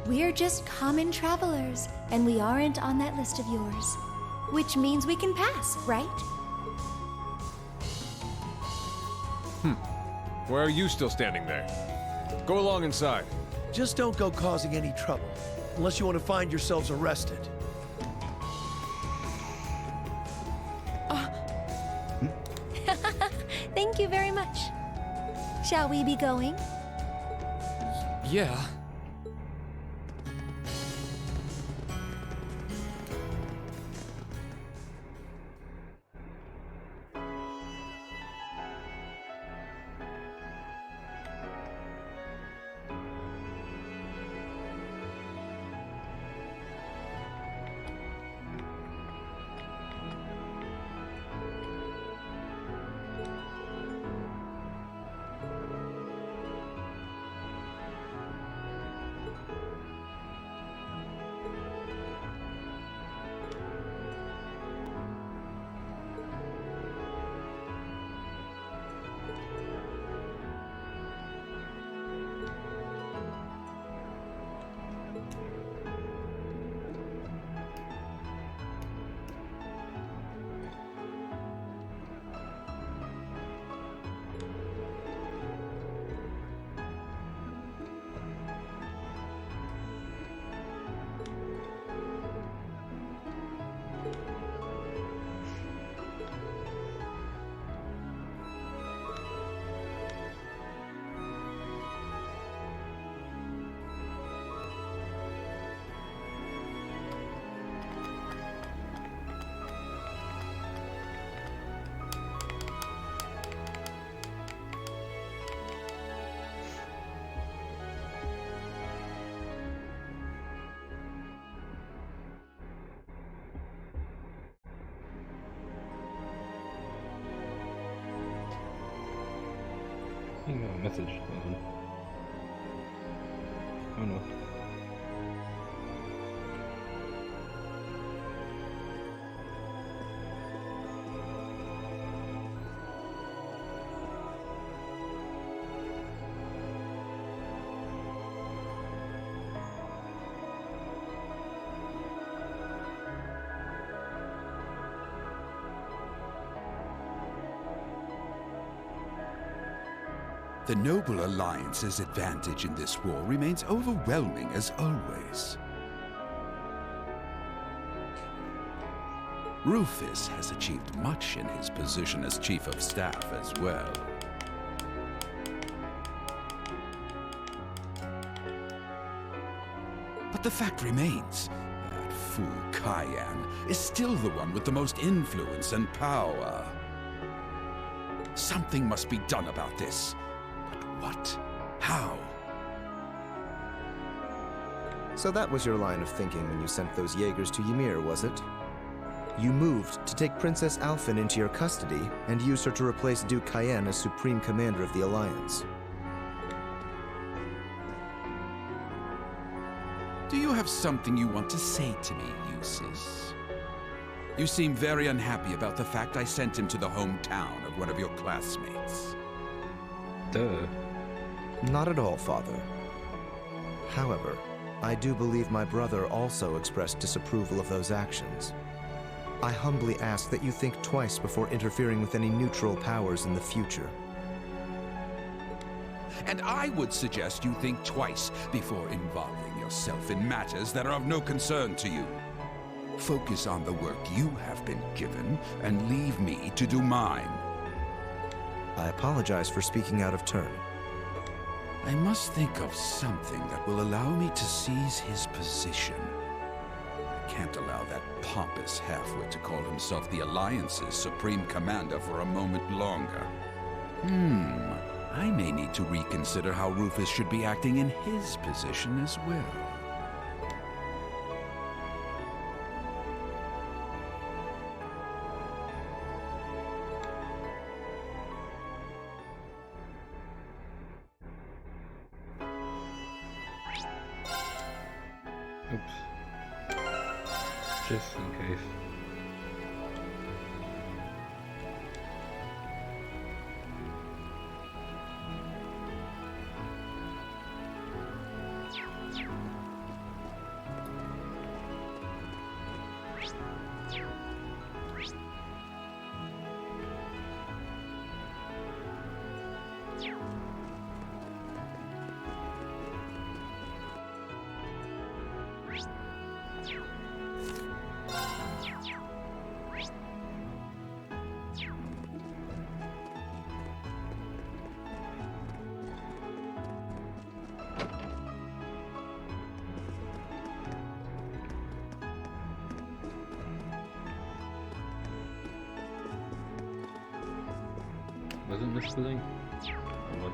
Speaker 3: We're just common travelers, and we aren't on that list of yours. Which means we can pass, right?
Speaker 16: Why are you still standing there? Go along inside.
Speaker 15: Just don't go causing any trouble, unless you want to find yourselves arrested.
Speaker 3: Thank you very much. Shall we be going?
Speaker 4: Yeah.
Speaker 1: message. Oh no.
Speaker 17: The Noble Alliance's advantage in this war remains overwhelming as always. Rufus has achieved much in his position as Chief of Staff as well. But the fact remains, that fool Cayenne is still the one with the most influence and power. Something must be done about this. What? How?
Speaker 18: So that was your line of thinking when you sent those Jaegers to Ymir, was it? You moved to take Princess Alphen into your custody and use her to replace Duke Cayenne as Supreme Commander of the Alliance.
Speaker 17: Do you have something you want to say to me, Eustace? You seem very unhappy about the fact I sent him to the hometown of one of your classmates.
Speaker 1: Duh.
Speaker 18: Not at all, Father. However, I do believe my brother also expressed disapproval of those actions. I humbly ask that you think twice before interfering with any neutral powers in the future.
Speaker 17: And I would suggest you think twice before involving yourself in matters that are of no concern to you. Focus on the work you have been given and leave me to do mine.
Speaker 18: I apologize for speaking out of turn.
Speaker 17: I must think of something that will allow me to seize his position. I can't allow that pompous halfwit to call himself the Alliance's Supreme Commander for a moment longer. I may need to reconsider how Rufus should be acting in his position as well.
Speaker 1: Oops. Just in case. Wasn't this the thing? Or what?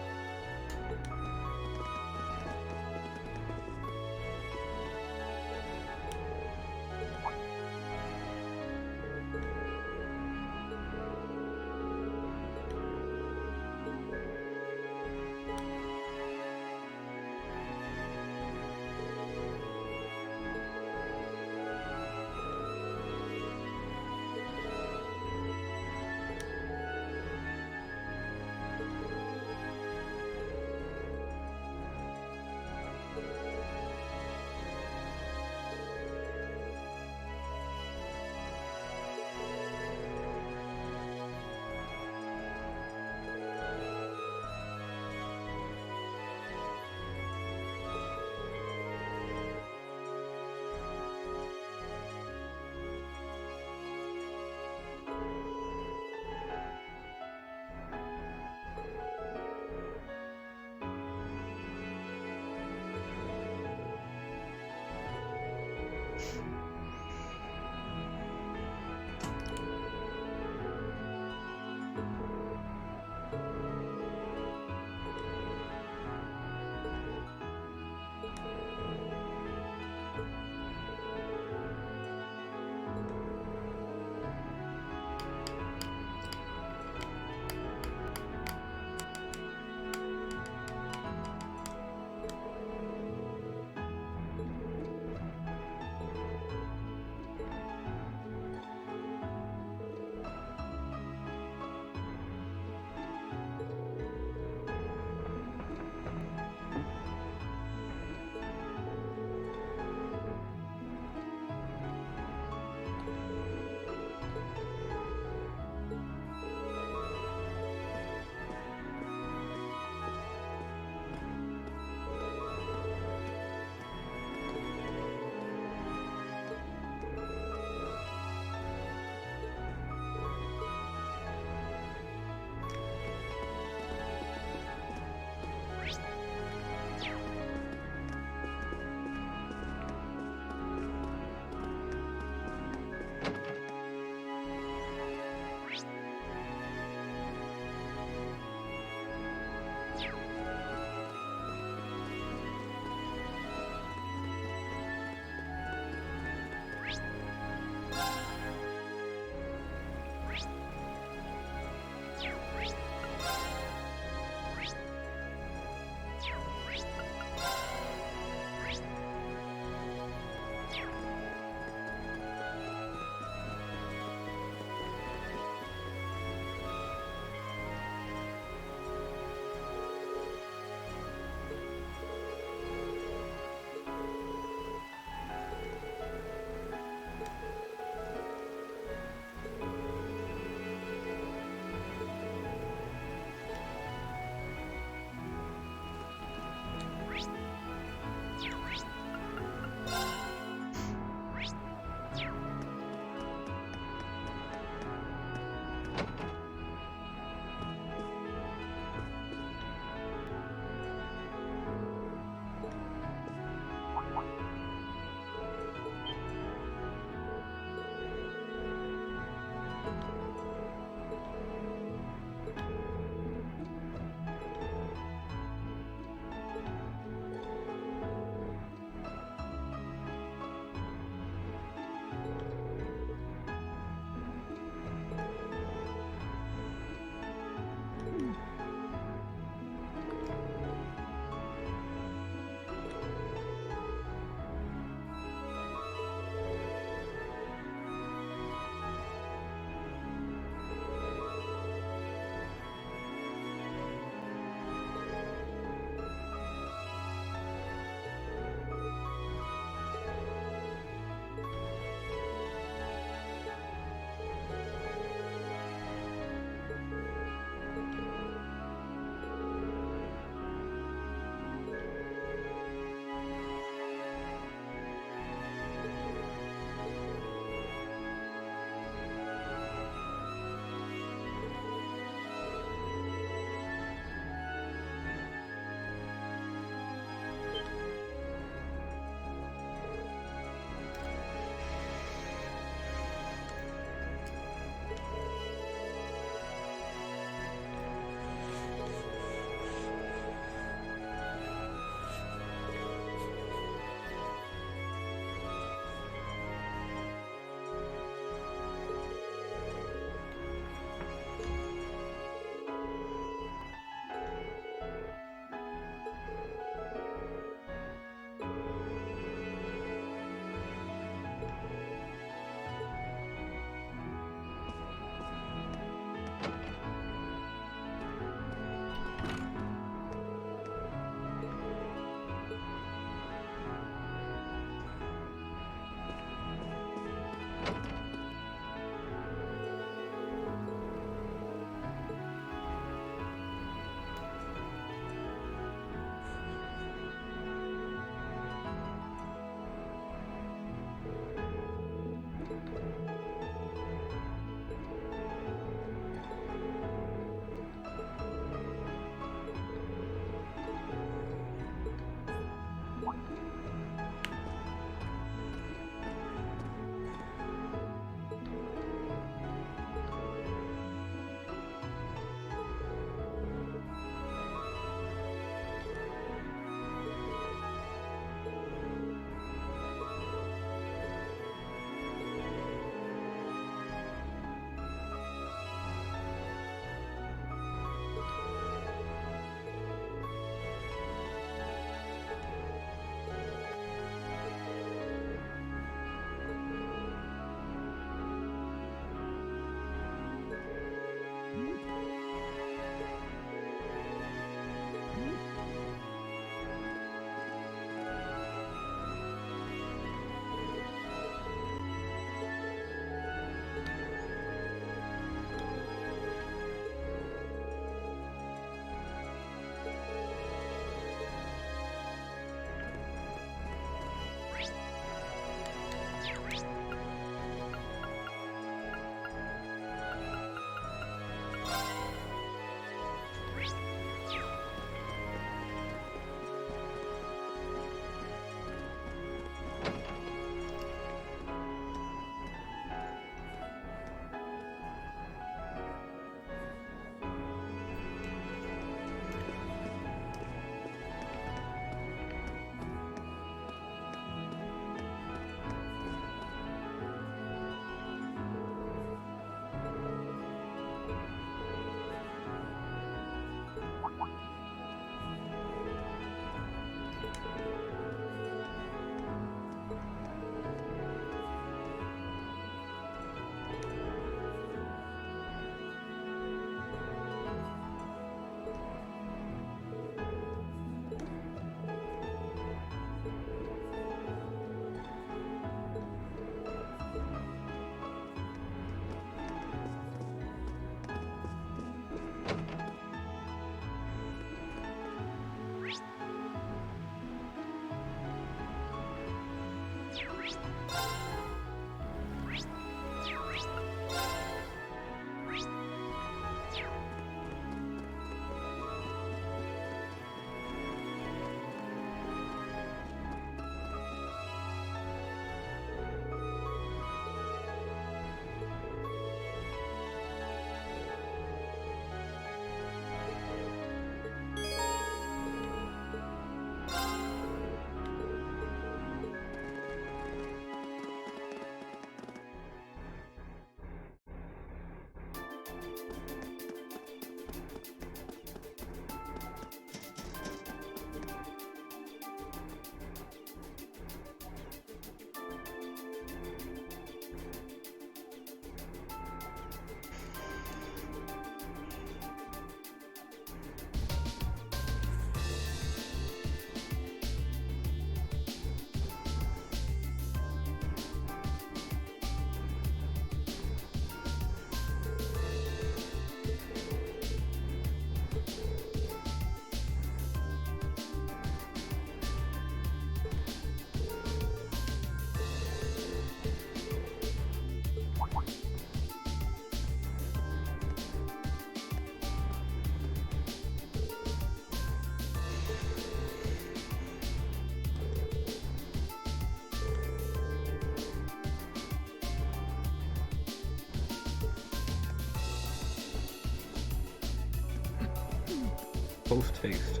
Speaker 1: Post haste.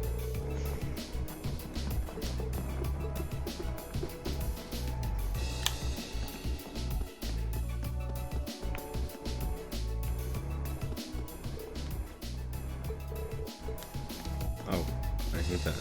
Speaker 1: Oh, I hate that.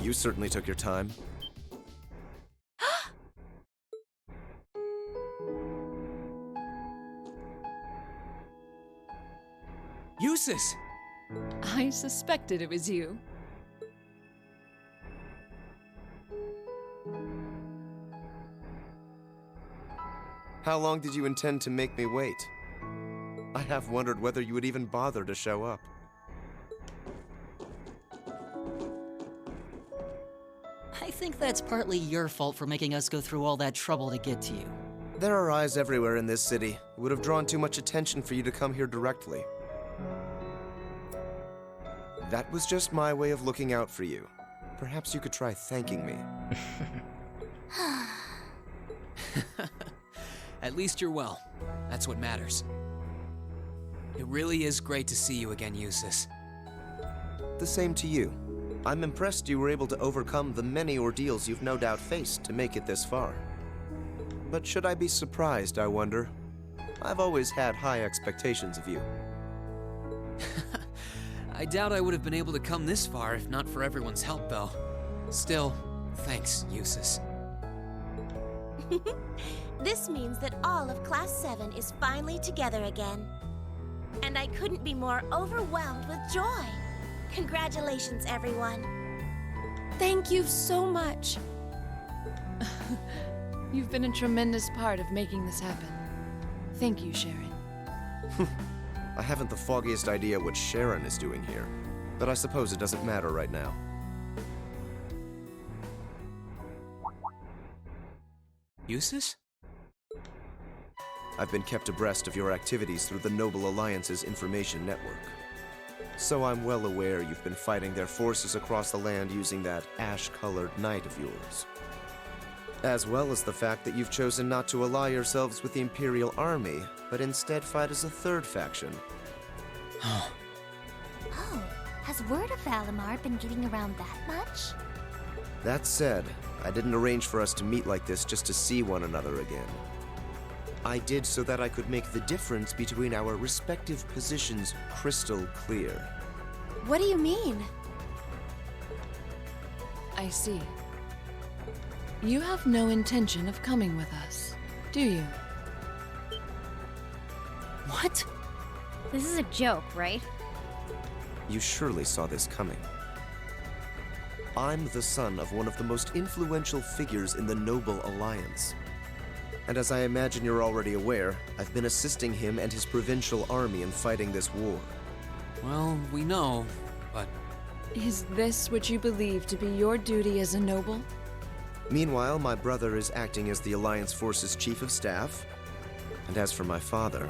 Speaker 18: You certainly took your time.
Speaker 4: Eustace!
Speaker 6: I suspected it was you.
Speaker 18: How long did you intend to make me wait? I have wondered whether you would even bother to show up.
Speaker 13: I think that's partly your fault for making us go through all that trouble to get to you.
Speaker 18: There are eyes everywhere in this city. It would have drawn too much attention for you to come here directly. That was just my way of looking out for you. Perhaps you could try thanking me.
Speaker 4: At least you're well. That's what matters. It really is great to see you again, Eustace.
Speaker 18: The same to you. I'm impressed you were able to overcome the many ordeals you've no doubt faced to make it this far. But should I be surprised, I wonder? I've always had high expectations of you.
Speaker 4: I doubt I would have been able to come this far if not for everyone's help, though. Still, thanks, Eustace.
Speaker 8: This means that all of Class 7 is finally together again. And I couldn't be more overwhelmed with joy. Congratulations, everyone.
Speaker 3: Thank you so much.
Speaker 6: You've been a tremendous part of making this happen. Thank you, Sharon.
Speaker 18: I haven't the foggiest idea what Sharon is doing here, but I suppose it doesn't matter right now.
Speaker 4: Eustace?
Speaker 18: I've been kept abreast of your activities through the Noble Alliance's information network. So I'm well aware you've been fighting their forces across the land using that ash-colored knight of yours. As well as the fact that you've chosen not to ally yourselves with the Imperial Army, but instead fight as a third faction.
Speaker 7: Oh, has word of Valimar been getting around that much?
Speaker 18: That said, I didn't arrange for us to meet like this just to see one another again. I did so that I could make the difference between our respective positions crystal clear.
Speaker 3: What do you mean?
Speaker 6: I see. You have no intention of coming with us, do you?
Speaker 7: What?
Speaker 19: This is a joke, right?
Speaker 18: You surely saw this coming. I'm the son of one of the most influential figures in the Noble Alliance. And as I imagine you're already aware, I've been assisting him and his provincial army in fighting this war.
Speaker 4: Well, we know, but...
Speaker 6: Is this what you believe to be your duty as a noble?
Speaker 18: Meanwhile, my brother is acting as the Alliance Force's chief of staff. And as for my father,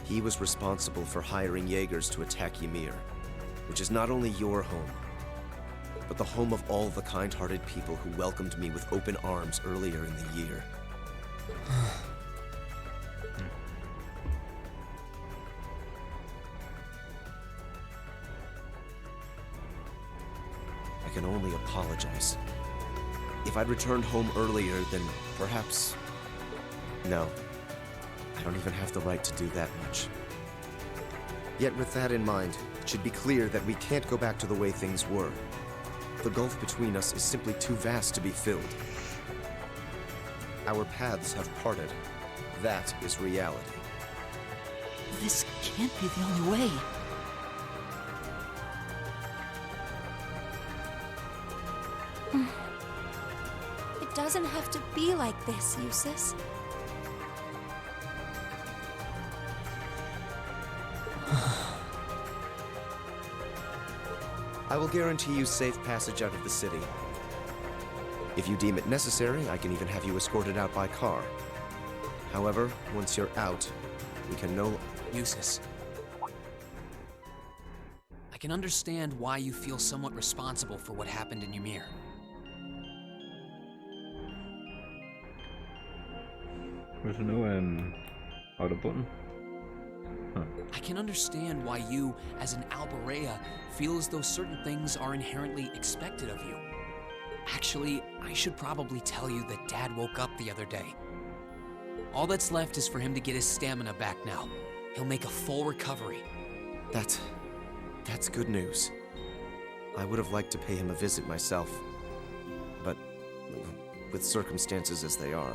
Speaker 18: he was responsible for hiring Jaegers to attack Ymir, which is not only your home, but the home of all the kind-hearted people who welcomed me with open arms earlier in the year. I can only apologize. If I'd returned home earlier, then perhaps... No. I don't even have the right to do that much. Yet with that in mind, it should be clear that we can't go back to the way things were. The gulf between us is simply too vast to be filled. Our paths have parted. That is reality.
Speaker 13: This can't be the only way.
Speaker 3: It doesn't have to be like this, Eustace.
Speaker 18: I will guarantee you safe passage out of the city. If you deem it necessary, I can even have you escorted out by car. However, once you're out, we can no...
Speaker 4: Eustace. I can understand why you feel somewhat responsible for what happened in Ymir.
Speaker 1: There's no, auto button? Huh.
Speaker 4: I can understand why you, as an Alberea, feel as though certain things are inherently expected of you. Actually, I should probably tell you that Dad woke up the other day. All that's left is for him to get his stamina back now. He'll make a full recovery.
Speaker 18: That's good news. I would have liked to pay him a visit myself. But with circumstances as they are...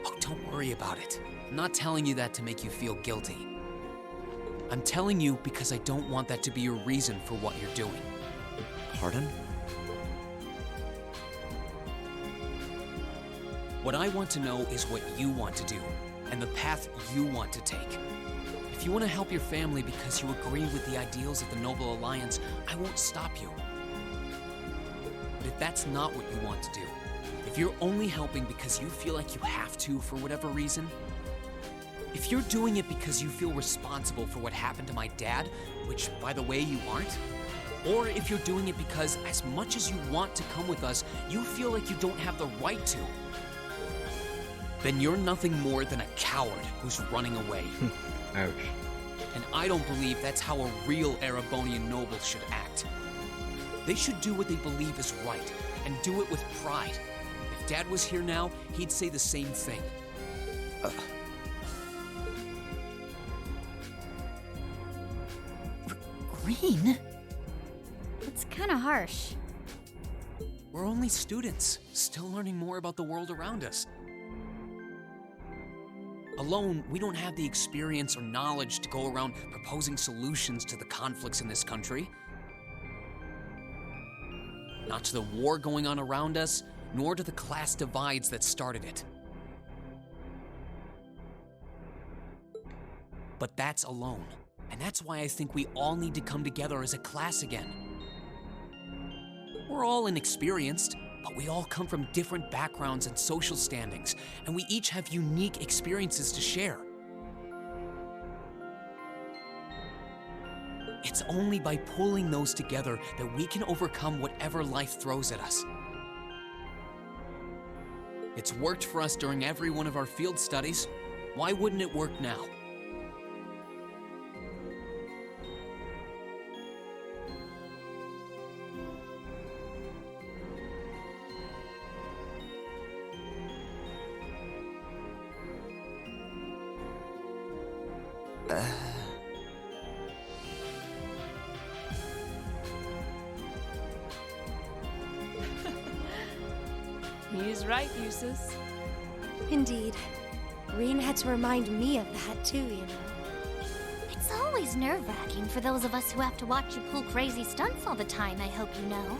Speaker 4: Oh, don't worry about it. I'm not telling you that to make you feel guilty. I'm telling you because I don't want that to be your reason for what you're doing.
Speaker 18: Pardon?
Speaker 4: What I want to know is what you want to do, and the path you want to take. If you want to help your family because you agree with the ideals of the Noble Alliance, I won't stop you. But if that's not what you want to do, if you're only helping because you feel like you have to for whatever reason, if you're doing it because you feel responsible for what happened to my dad, which, by the way, you aren't, or if you're doing it because as much as you want to come with us, you feel like you don't have the right to, then you're nothing more than a coward who's running away.
Speaker 1: Ouch.
Speaker 4: And I don't believe that's how a real Erebonian noble should act. They should do what they believe is right, and do it with pride. If Dad was here now, he'd say the same thing.
Speaker 19: Green? That's kind of harsh.
Speaker 4: We're only students, still learning more about the world around us. Alone, we don't have the experience or knowledge to go around proposing solutions to the conflicts in this country. Not to the war going on around us, nor to the class divides that started it. But that's alone, and that's why I think we all need to come together as a class again. We're all inexperienced, but we all come from different backgrounds and social standings, and we each have unique experiences to share. It's only by pulling those together that we can overcome whatever life throws at us. It's worked for us during every one of our field studies. Why wouldn't it work now?
Speaker 6: He's right, Eustace.
Speaker 3: Indeed. Reen had to remind me of that too, you know.
Speaker 7: It's always nerve-wracking for those of us who have to watch you pull crazy stunts all the time, I hope you know.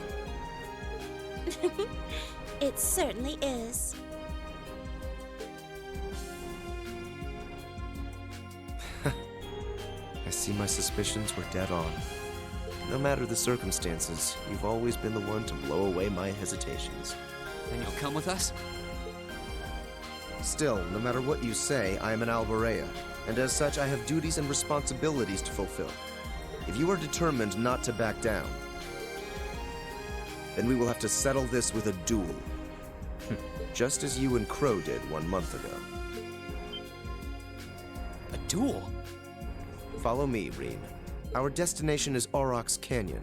Speaker 8: It certainly is.
Speaker 18: I see my suspicions were dead on. No matter the circumstances, you've always been the one to blow away my hesitations.
Speaker 4: And you'll come with us?
Speaker 18: Still, no matter what you say, I am an Alborea, and as such I have duties and responsibilities to fulfill. If you are determined not to back down, then we will have to settle this with a duel. Just as you and Crow did 1 month ago.
Speaker 4: A duel?
Speaker 18: Follow me, Reen. Our destination is Aurochs Canyon.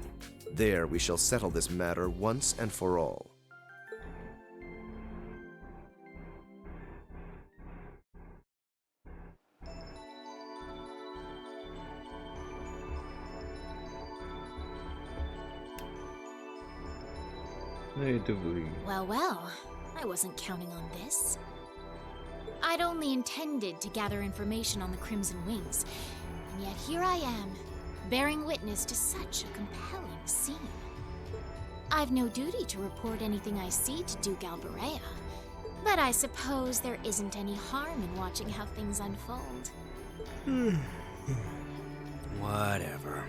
Speaker 18: There we shall settle this matter once and for all.
Speaker 7: Well, well, I wasn't counting on this. I'd only intended to gather information on the Crimson Wings, and yet here I am, bearing witness to such a compelling scene. I've no duty to report anything I see to Duke Alborea, but I suppose there isn't any harm in watching how things unfold.
Speaker 4: Whatever.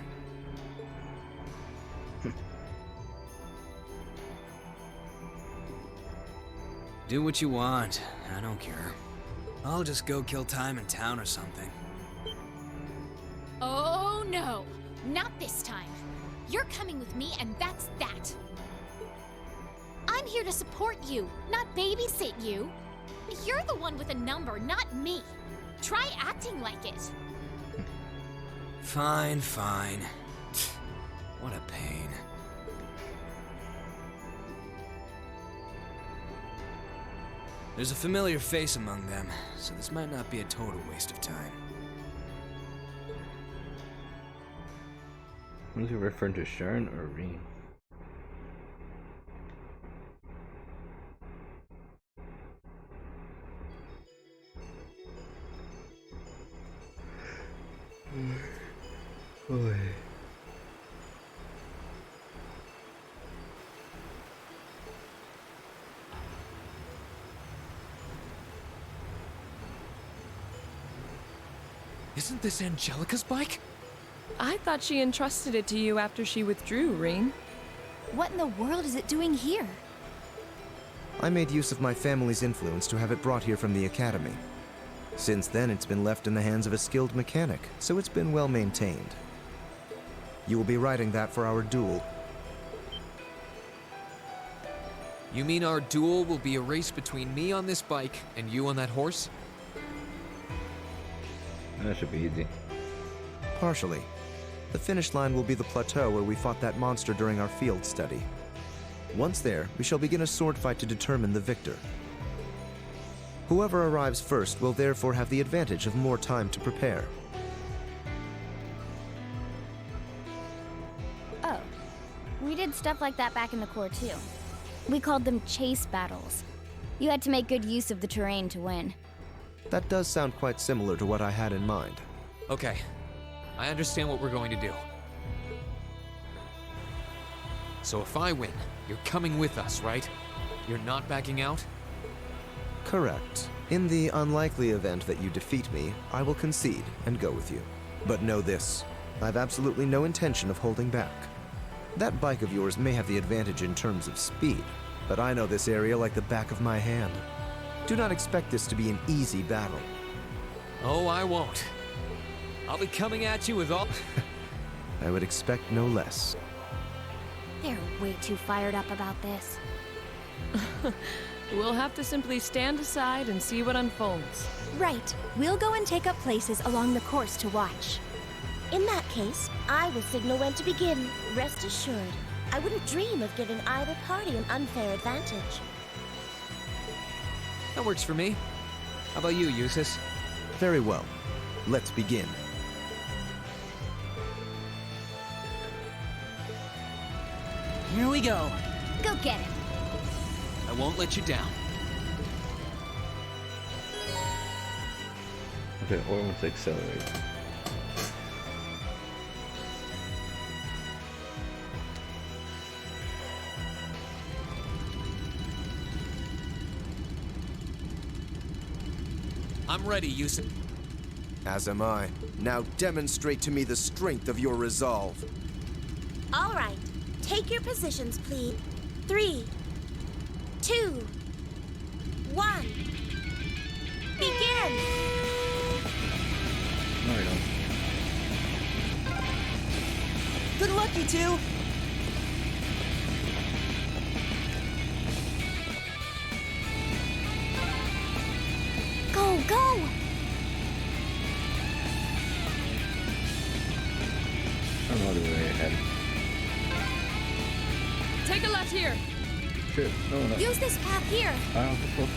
Speaker 4: Do what you want. I don't care. I'll just go kill time in town or something.
Speaker 7: Oh no, not this time. You're coming with me and that's that. I'm here to support you, not babysit you. You're the one with a number, not me. Try acting like it.
Speaker 4: Fine, fine. What a pain. There's a familiar face among them, so this might not be a total waste of time.
Speaker 1: Was he referring to Sharon or Reen? Boy.
Speaker 12: Isn't this Angelica's bike?
Speaker 6: I thought she entrusted it to you after she withdrew, Reen.
Speaker 3: What in the world is it doing here?
Speaker 18: I made use of my family's influence to have it brought here from the Academy. Since then, it's been left in the hands of a skilled mechanic, so it's been well maintained. You will be riding that for our duel.
Speaker 12: You mean our duel will be a race between me on this bike and you on that horse?
Speaker 1: That should be easy.
Speaker 18: Partially. The finish line will be the plateau where we fought that monster during our field study. Once there, we shall begin a sword fight to determine the victor. Whoever arrives first will therefore have the advantage of more time to prepare.
Speaker 19: Oh, we did stuff like that back in the Corps too. We called them chase battles. You had to make good use of the terrain to win.
Speaker 18: That does sound quite similar to what I had in mind.
Speaker 12: Okay, I understand what we're going to do. So if I win, you're coming with us, right? You're not backing out?
Speaker 18: Correct. In the unlikely event that you defeat me, I will concede and go with you. But know this, I have absolutely no intention of holding back. That bike of yours may have the advantage in terms of speed, but I know this area like the back of my hand. Do not expect this to be an easy battle.
Speaker 12: Oh, I won't. I'll be coming at you with all...
Speaker 18: I would expect no less.
Speaker 7: They're way too fired up about this.
Speaker 6: We'll have to simply stand aside and see what unfolds.
Speaker 3: Right. We'll go and take up places along the course to watch.
Speaker 8: In that case, I will signal when to begin. Rest assured, I wouldn't dream of giving either party an unfair advantage.
Speaker 12: That works for me. How about you, Eustace?
Speaker 18: Very well. Let's begin.
Speaker 13: Here we go.
Speaker 19: Go get it.
Speaker 4: I won't let you down.
Speaker 1: Okay, or I want to accelerate.
Speaker 4: I'm ready, Yusuf.
Speaker 18: As am I. Now demonstrate to me the strength of your resolve.
Speaker 8: All right. Take your positions, please. 3, 2, 1. Begin!
Speaker 1: No, we don't.
Speaker 13: Good luck, you two!
Speaker 3: Go, go!
Speaker 1: I'm all the way ahead.
Speaker 6: Take a left here.
Speaker 1: Shit, no.
Speaker 3: Use this path here.
Speaker 1: Oh, fuck.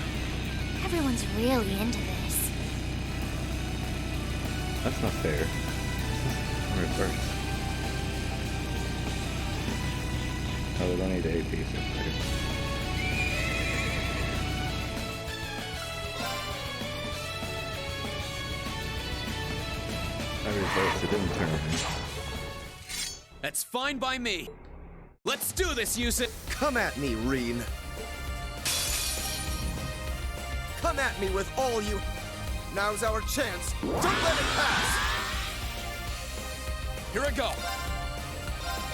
Speaker 19: Everyone's really into this.
Speaker 1: That's not fair. Reverse. Oh, we'll only the 8 pieces. Okay. I reversed, it didn't turn.
Speaker 4: That's fine by me. Let's do this, Yusuf.
Speaker 18: Come at me, Reen. Come at me with all you... Now's our chance. Don't let it pass!
Speaker 4: Here I go.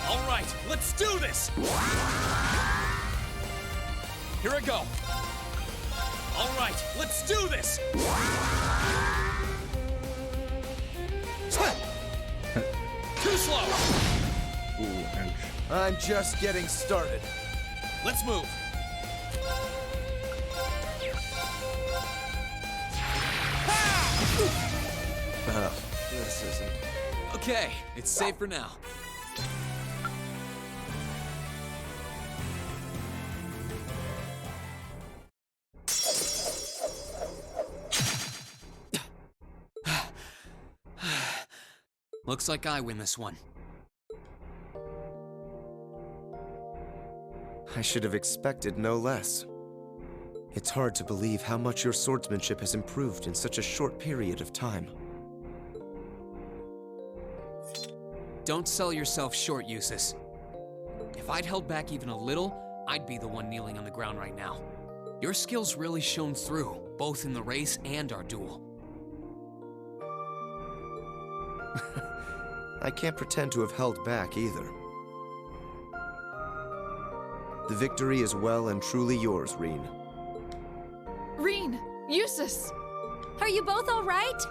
Speaker 4: All right, let's do this. Here I go. All right, let's do this. Too slow.
Speaker 1: Ooh, ouch.
Speaker 18: I'm just getting started.
Speaker 4: Let's move.
Speaker 18: This isn't...
Speaker 4: Okay, it's safe for now. Looks like I win this one.
Speaker 18: I should have expected no less. It's hard to believe how much your swordsmanship has improved in such a short period of time.
Speaker 4: Don't sell yourself short, Eustace. If I'd held back even a little, I'd be the one kneeling on the ground right now. Your skills really shone through, both in the race and our duel.
Speaker 18: I can't pretend to have held back either. The victory is well and truly yours, Reen.
Speaker 6: Reen! Eustace!
Speaker 3: Are you both all right?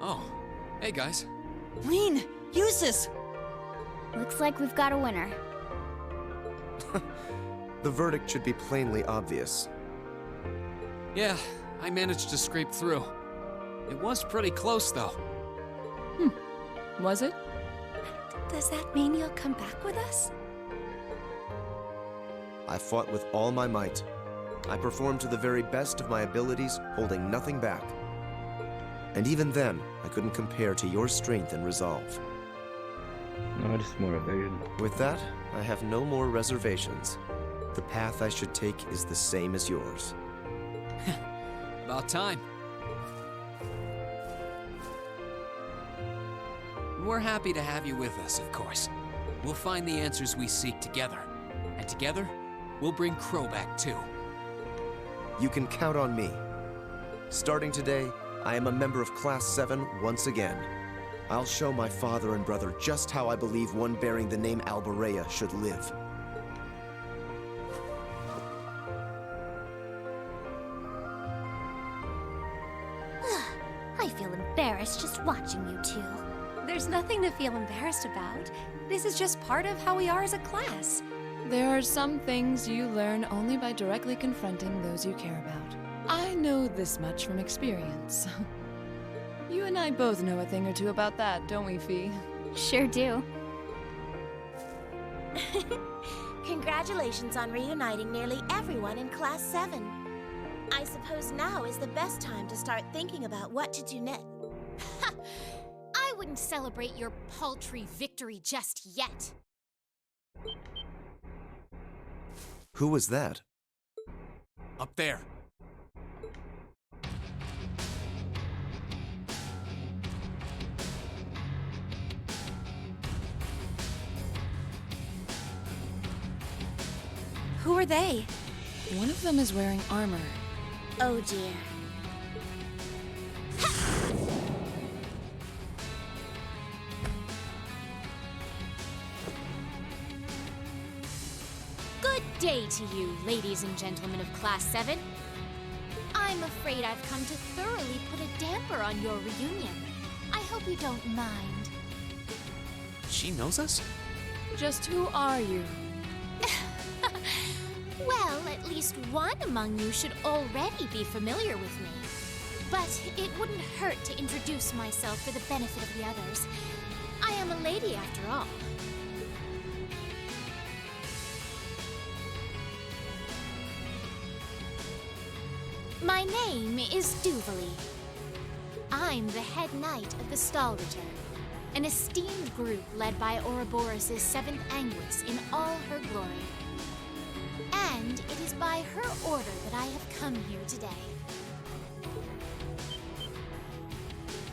Speaker 4: Oh, hey guys.
Speaker 13: Reen! Eustace!
Speaker 19: Looks like we've got a winner.
Speaker 18: The verdict should be plainly obvious.
Speaker 4: Yeah, I managed to scrape through. It was pretty close, though.
Speaker 6: Was it?
Speaker 3: Does that mean you'll come back with us?
Speaker 18: I fought with all my might. I performed to the very best of my abilities, holding nothing back. And even then, I couldn't compare to your strength and resolve.
Speaker 1: No, just more evasion.
Speaker 18: With that, I have no more reservations. The path I should take is the same as yours.
Speaker 4: About time. We're happy to have you with us, of course. We'll find the answers we seek together. And together, we'll bring Crow back too.
Speaker 18: You can count on me. Starting today, I am a member of Class 7 once again. I'll show my father and brother just how I believe one bearing the name Alberea should live.
Speaker 19: I feel embarrassed just watching you two.
Speaker 3: There's nothing to feel embarrassed about. This is just part of how we are as a class.
Speaker 6: There are some things you learn only by directly confronting those you care about. I know this much from experience. You and I both know a thing or two about that, don't we, Fee?
Speaker 19: Sure do.
Speaker 8: Congratulations on reuniting nearly everyone in Class 7. I suppose now is the best time to start thinking about what to do next.
Speaker 7: I wouldn't celebrate your paltry victory just yet.
Speaker 18: Who was that?
Speaker 4: Up there.
Speaker 3: Who are they?
Speaker 6: One of them is wearing armor.
Speaker 8: Oh dear.
Speaker 7: Good day to you, ladies and gentlemen of Class 7. I'm afraid I've come to thoroughly put a damper on your reunion. I hope you don't mind.
Speaker 4: She knows us?
Speaker 6: Just who are you?
Speaker 7: Well, at least one among you should already be familiar with me. But it wouldn't hurt to introduce myself for the benefit of the others. I am a lady after all. My name is Duvalie. I'm the head knight of the Stalritter, an esteemed group led by Ouroboros' 7th Anguis in all her glory. And it is by her order that I have come here today.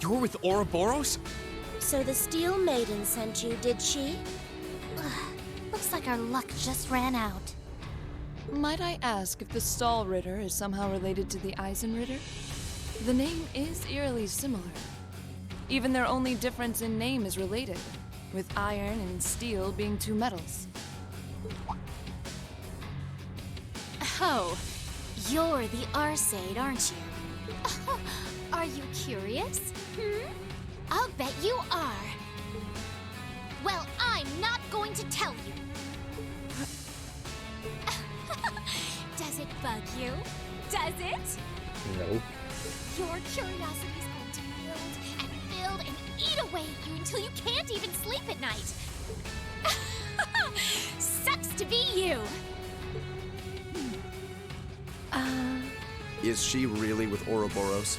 Speaker 4: You're with Ouroboros?
Speaker 8: So the Steel Maiden sent you, did she?
Speaker 7: Looks like our luck just ran out.
Speaker 6: Might I ask if the Stahlritter is somehow related to the Eisenritter? The name is eerily similar. Even their only difference in name is related, with iron and steel being two metals.
Speaker 7: Oh, you're the Arseid, aren't you? Are you curious? I'll bet you are. Well, I'm not going to tell you. Does it bug you? Does it?
Speaker 1: No.
Speaker 7: Your curiosity is going to build and build and eat away at you until you can't even sleep at night. Sucks to be you.
Speaker 18: Is she really with Ouroboros?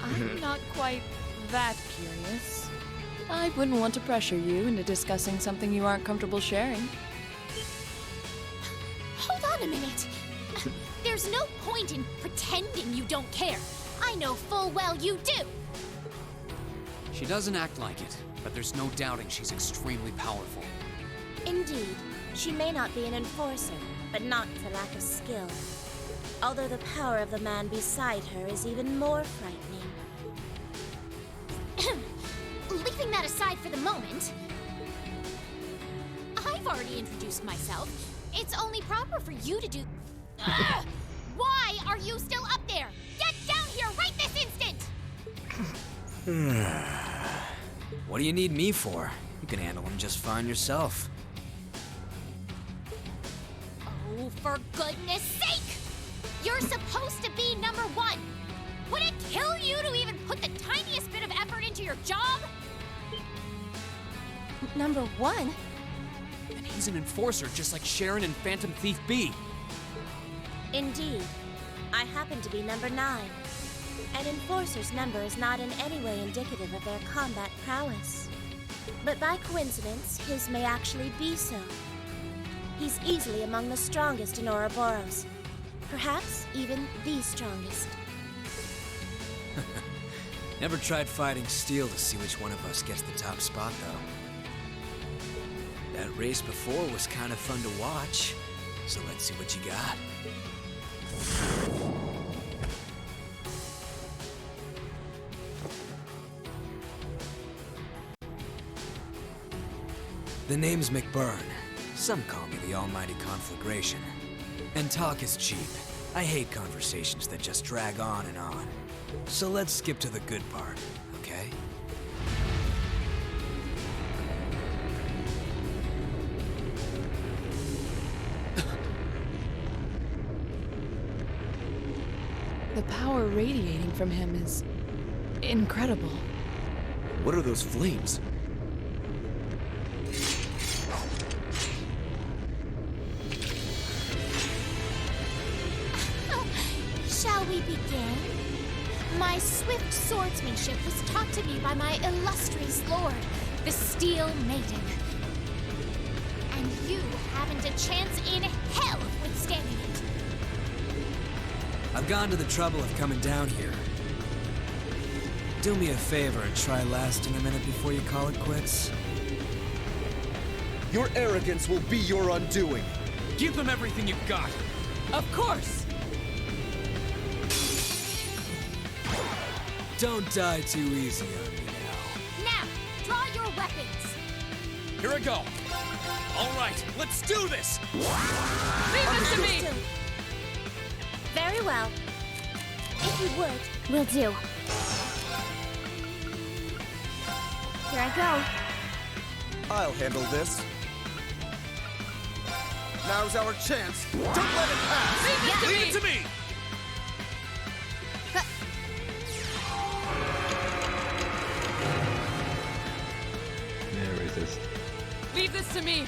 Speaker 6: I'm not quite that curious. I wouldn't want to pressure you into discussing something you aren't comfortable sharing.
Speaker 7: Hold on a minute. There's no point in pretending you don't care. I know full well you do.
Speaker 4: She doesn't act like it, but there's no doubting she's extremely powerful.
Speaker 8: Indeed, she may not be an enforcer, but not for lack of skill. Although the power of the man beside her is even more frightening.
Speaker 7: Leaving that aside for the moment, I've already introduced myself. It's only proper for you to do... Why are you still up there? Get down here right this instant!
Speaker 4: What do you need me for? You can handle them just fine yourself.
Speaker 7: Oh, for goodness sake! You're supposed to be number 1. Would it kill you to even put the tiniest bit of effort into your job?
Speaker 3: Number 1?
Speaker 4: And he's an enforcer just like Sharon and Phantom Thief B.
Speaker 8: Indeed. I happen to be number 9. An enforcer's number is not in any way indicative of their combat prowess. But by coincidence, his may actually be so. He's easily among the strongest in Ouroboros. Perhaps even the strongest.
Speaker 4: Never tried fighting steel to see which one of us gets the top spot, though. That race before was kind of fun to watch, so let's see what you got. The name's McBurn. Some call me the Almighty Conflagration. And talk is cheap. I hate conversations that just drag on and on. So let's skip to the good part, okay?
Speaker 6: power radiating from him is incredible.
Speaker 20: What are those flames?
Speaker 8: Shall we begin? My swift swordsmanship was taught to me by my illustrious lord, the Steel Maiden. And you haven't a chance in hell of withstanding it.
Speaker 21: I've gone to the trouble of coming down here. Do me a favor and try lasting a minute before you call it quits.
Speaker 20: Your arrogance will be your undoing.
Speaker 14: Give them everything you've got.
Speaker 6: Of course!
Speaker 21: Don't die too easy on me now.
Speaker 8: Now, draw your weapons.
Speaker 14: Here I go. All right, let's do this.
Speaker 6: Leave this to me!
Speaker 8: Very well. If you would.
Speaker 19: Will do. Here I go.
Speaker 20: I'll handle this. Now's our chance. Don't let it pass!
Speaker 14: Leave it to me!
Speaker 1: Yeah, resist.
Speaker 6: Leave this to me!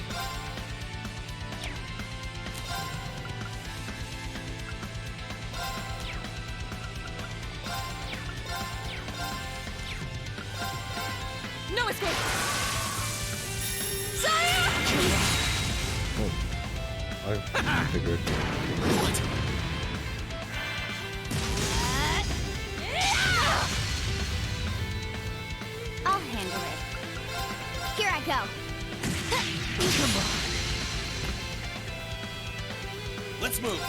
Speaker 6: No escape!
Speaker 1: I figured.
Speaker 19: I'll handle it. Here I go.
Speaker 14: Come on. Let's move.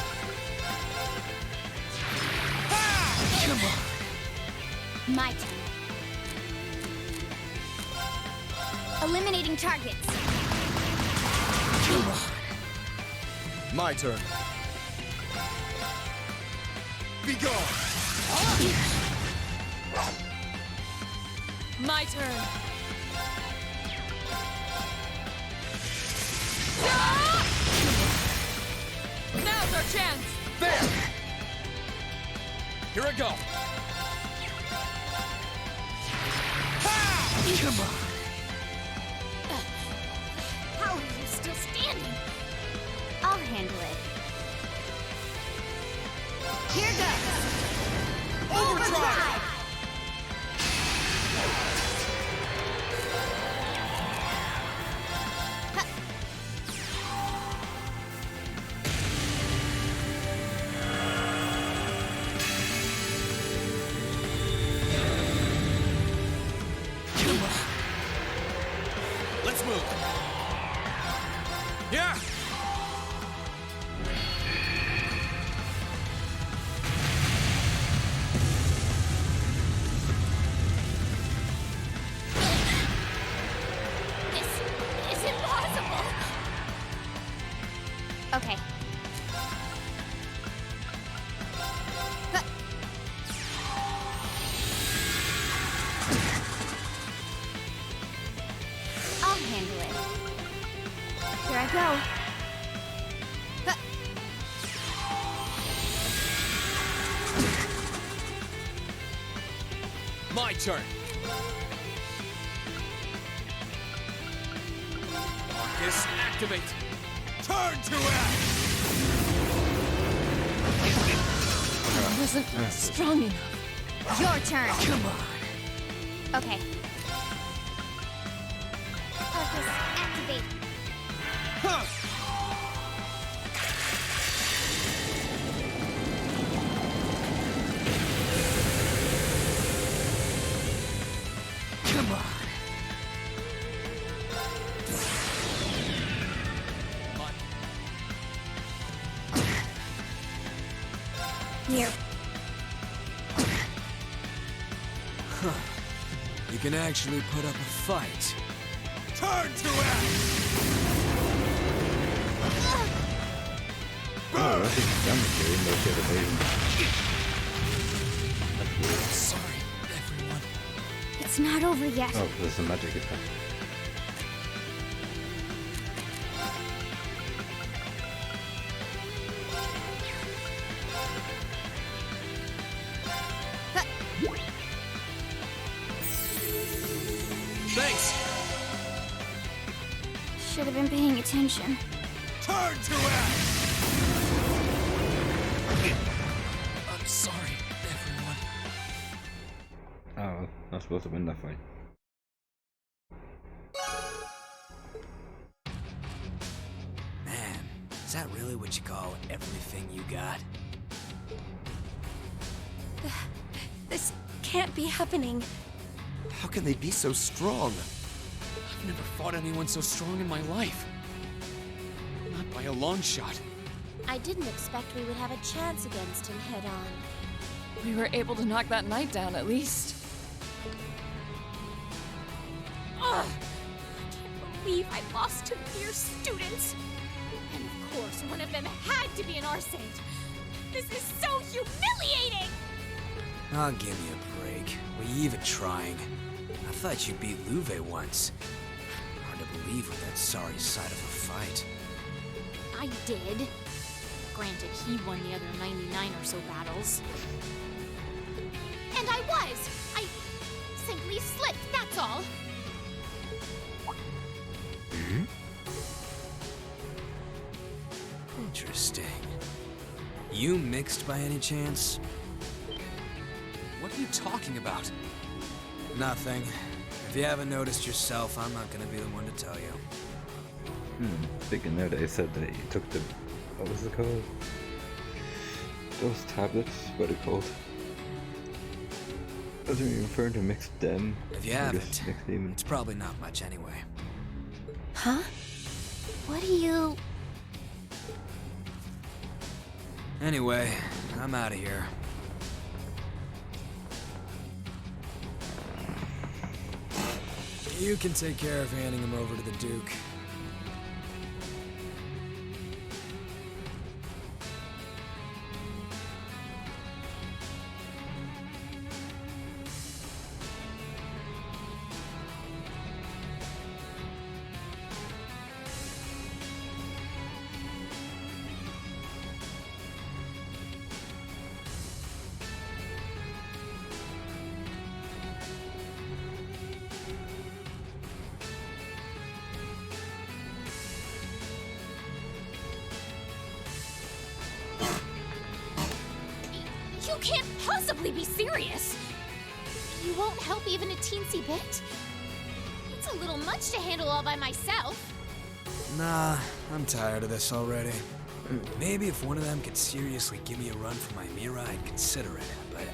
Speaker 19: Come on. My turn. Eliminating targets.
Speaker 20: Come on. My turn. Be gone.
Speaker 6: My turn. Now's our chance.
Speaker 14: There. Here I go.
Speaker 20: Come on.
Speaker 8: How are you still standing?
Speaker 19: I'll handle it. Here goes. Overdrive!
Speaker 14: Let's move. Yeah.
Speaker 8: This is impossible.
Speaker 19: Okay. I'll handle it. Here I go.
Speaker 14: My turn. Marcus, activate. Turn to ash.
Speaker 6: I wasn't strong enough.
Speaker 19: Your turn.
Speaker 14: Come on.
Speaker 19: Okay. Focus activate.
Speaker 14: Huh.
Speaker 20: Come on.
Speaker 19: Here.
Speaker 21: Huh. You can actually put up a fight.
Speaker 14: Turn to ash.
Speaker 1: Oh, that's just demonstrating those the other evasion.
Speaker 21: Sorry, everyone.
Speaker 19: It's not over yet.
Speaker 1: Oh, there's a magic effect.
Speaker 19: been paying attention.
Speaker 20: Turn to ash!
Speaker 4: I'm sorry, everyone.
Speaker 1: Oh, not supposed to win that fight.
Speaker 4: Man, is that really what you call everything you got?
Speaker 3: This can't be happening.
Speaker 20: How can they be so strong?
Speaker 4: I've never fought anyone so strong in my life. Not by a long shot.
Speaker 8: I didn't expect we would have a chance against him head-on.
Speaker 6: We were able to knock that knight down at least.
Speaker 19: Ugh! I can't believe I lost to mere students. And of course, one of them had to be an Arsaid. This is so humiliating!
Speaker 4: I'll give you a break. Were you even trying? I thought you beat Luve once. Hard to believe with that sorry side of a fight.
Speaker 19: I did. Granted, he won the other 99 or so battles. And I was! I simply slipped, that's all.
Speaker 4: Interesting. You mixed by any chance? What are you talking about? Nothing. If you haven't noticed yourself, I'm not gonna be the one to tell you.
Speaker 1: Speaking now, they said that you took the, what was it called? Those tablets, what are they called? Was it referring to mixed them?
Speaker 4: If you
Speaker 1: or
Speaker 4: haven't,
Speaker 1: just mixed demons?
Speaker 4: it's probably not much anyway.
Speaker 19: Huh? What do you...
Speaker 4: Anyway, I'm out of here. You can take care of handing him over to the Duke.
Speaker 19: You can't possibly be serious! You won't help even a teensy bit? It's a little much to handle all by myself.
Speaker 4: Nah, I'm tired of this already. Maybe if one of them could seriously give me a run for my Mira, I'd consider it, but...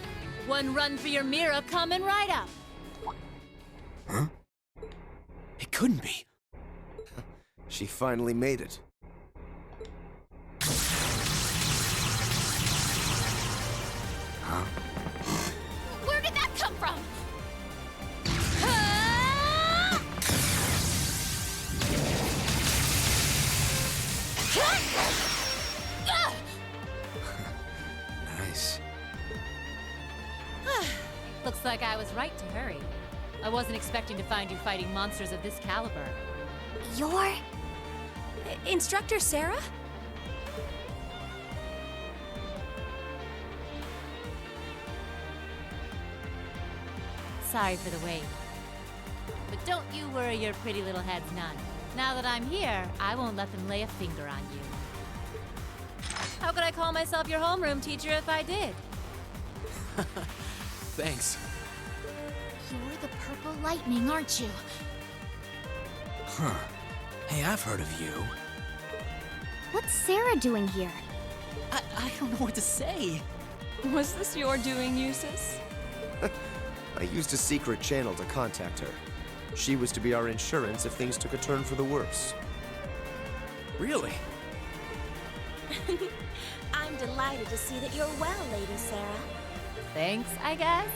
Speaker 2: One run for your Mira coming right up.
Speaker 4: Huh? It couldn't be.
Speaker 20: She finally made it.
Speaker 4: Huh?
Speaker 19: Where did that come from?
Speaker 4: Nice.
Speaker 2: Looks like I was right to hurry. I wasn't expecting to find you fighting monsters of this caliber.
Speaker 3: You're... Instructor Sarah?
Speaker 2: Sorry for the wait. But don't you worry your pretty little heads none. Now that I'm here, I won't let them lay a finger on you. How could I call myself your homeroom teacher if I did?
Speaker 4: Thanks.
Speaker 19: You're the Purple Lightning, aren't you?
Speaker 4: Huh. Hey, I've heard of you.
Speaker 19: What's Sarah doing here?
Speaker 13: I don't know what to say.
Speaker 6: Was this your doing, Eustace?
Speaker 20: I used a secret channel to contact her. She was to be our insurance if things took a turn for the worse.
Speaker 4: Really?
Speaker 8: I'm delighted to see that you're well, Lady Sarah.
Speaker 2: Thanks, I guess.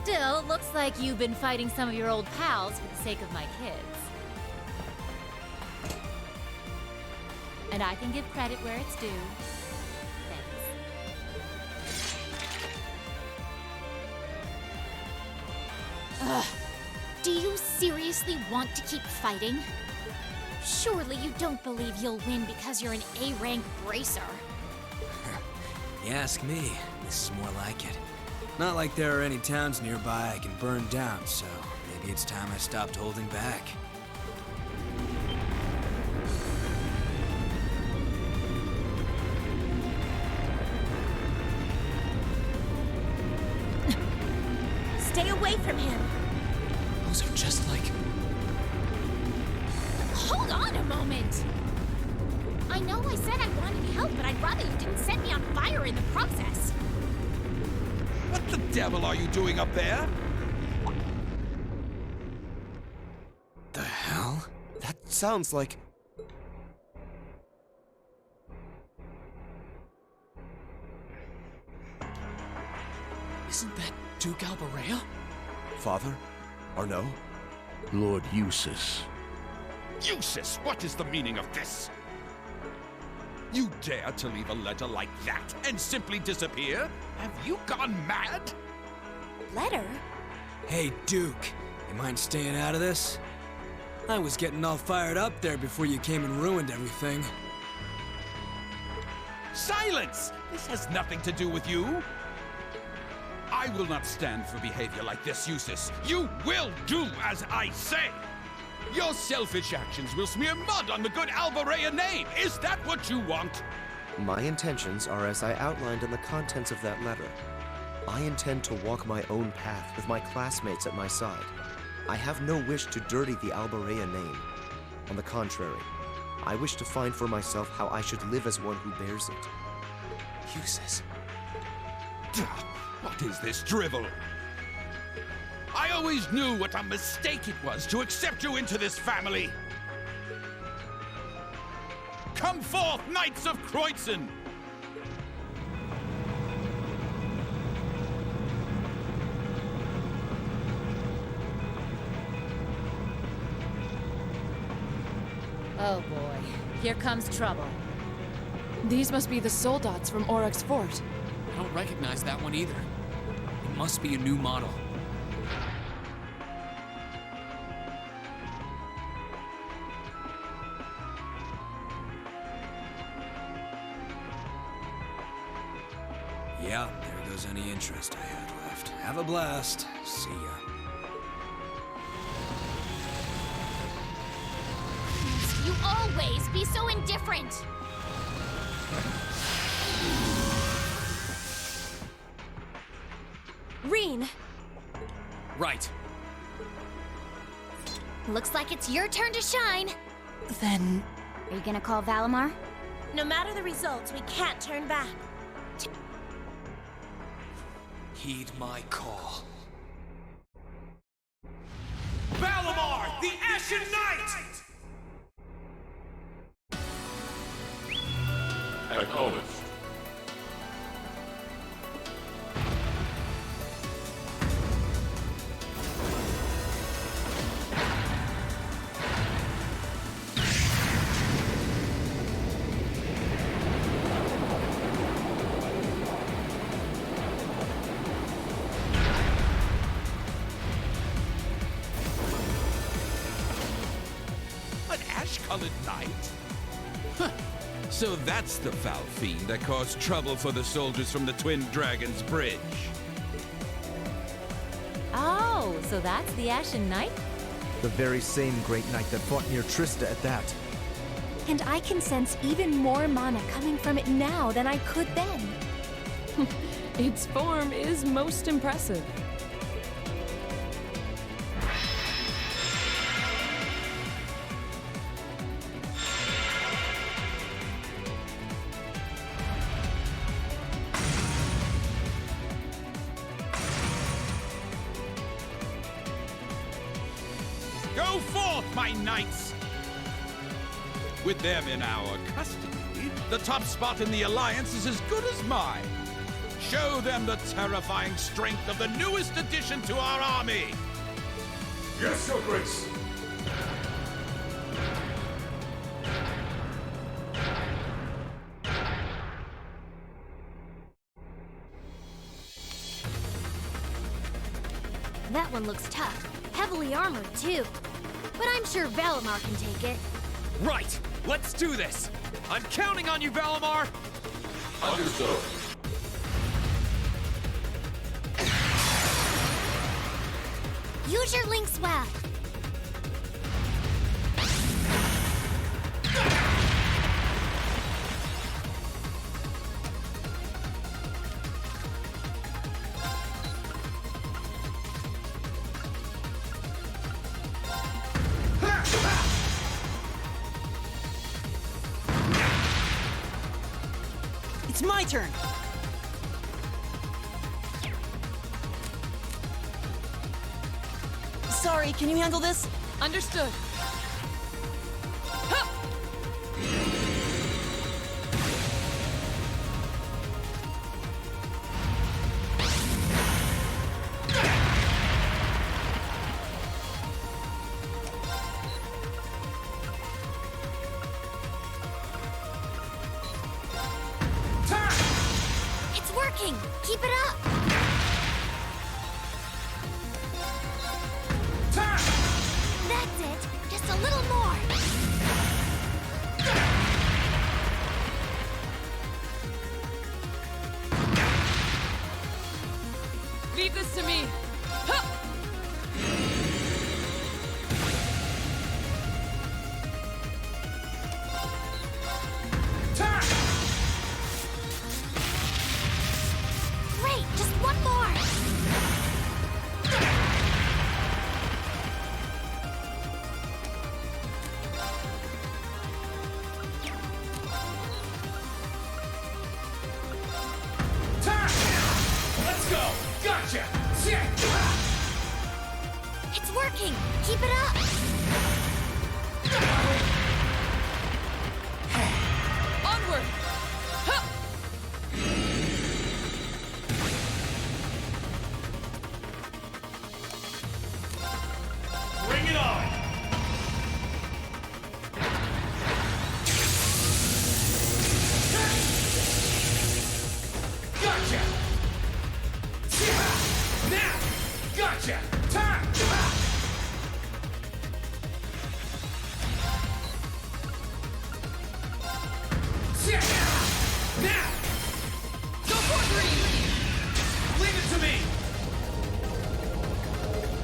Speaker 2: Still, looks like you've been fighting some of your old pals for the sake of my kids. And I can give credit where it's due.
Speaker 19: Ugh. Do you seriously want to keep fighting? Surely you don't believe you'll win because you're an A-rank bracer.
Speaker 4: You ask me, this is more like it. Not like there are any towns nearby I can burn down, so maybe it's time I stopped holding back.
Speaker 8: Stay away from him.
Speaker 4: Those are just like...
Speaker 19: Hold on a moment! I know I said I wanted help, but I'd rather you didn't set me on fire in the process.
Speaker 17: What the devil are you doing up there?
Speaker 15: The hell?
Speaker 20: That sounds like...
Speaker 4: Isn't that Duke Alberea?
Speaker 20: Father? Or no?
Speaker 10: Lord Eustace.
Speaker 17: Eustace, what is the meaning of this? You dare to leave a letter like that and simply disappear? Have you gone mad?
Speaker 3: Letter?
Speaker 21: Hey, Duke, you mind staying out of this? I was getting all fired up there before you came and ruined everything.
Speaker 17: Silence! This has nothing to do with you. I will not stand for behavior like this, Eustace. You will do as I say. Your selfish actions will smear mud on the good Alberea name. Is that what you want?
Speaker 20: My intentions are as I outlined in the contents of that letter. I intend to walk my own path with my classmates at my side. I have no wish to dirty the Alberea name. On the contrary, I wish to find for myself how I should live as one who bears it.
Speaker 4: Eustace.
Speaker 17: What is this drivel? I always knew what a mistake it was to accept you into this family. Come forth, Knights of Kreutzen!
Speaker 2: Oh boy, here comes trouble.
Speaker 6: These must be the soldats from Oryx Fort.
Speaker 4: I don't recognize that one either. It must be a new model.
Speaker 21: Yeah, there goes any interest I had left. Have a blast. See ya.
Speaker 19: You always be so indifferent!
Speaker 3: Reen!
Speaker 4: Right.
Speaker 19: Looks like it's your turn to shine.
Speaker 3: Then...
Speaker 7: Are you gonna call Valimar?
Speaker 8: No matter the results, we can't turn back.
Speaker 4: Heed my call.
Speaker 14: Valimar, the Ashen Knight!
Speaker 16: Acknowledged.
Speaker 17: An ash-colored knight? Huh. So that's the foul fiend that caused trouble for the soldiers from the Twin Dragons Bridge.
Speaker 2: Oh, so that's the Ashen Knight?
Speaker 18: The very same great knight that fought near Trista at that.
Speaker 3: And I can sense even more mana coming from it now than I could then.
Speaker 6: Its form is most impressive.
Speaker 17: Go forth, my knights! With them in our custody, the top spot in the Alliance is as good as mine. Show them the terrifying strength of the newest addition to our army!
Speaker 16: Yes, Your Grace.
Speaker 7: That one looks tough. Heavily armored, too. But I'm sure Valimar can take it.
Speaker 14: Right! Let's do this! I'm counting on you, Valimar!
Speaker 16: Understood.
Speaker 7: Use your link swap.
Speaker 13: It's my turn! Sorry, can you handle this?
Speaker 6: Understood.
Speaker 7: It's working! Keep it up! That's it! Just a little more!
Speaker 6: Leave this to me.
Speaker 7: Great! Just one more!
Speaker 14: Let's go! Gotcha!
Speaker 7: It's working! Keep it up!
Speaker 6: Onward!
Speaker 14: Bring it on! Gotcha! Now! Gotcha! Time! Now!
Speaker 6: Go for green!
Speaker 14: Leave it to me!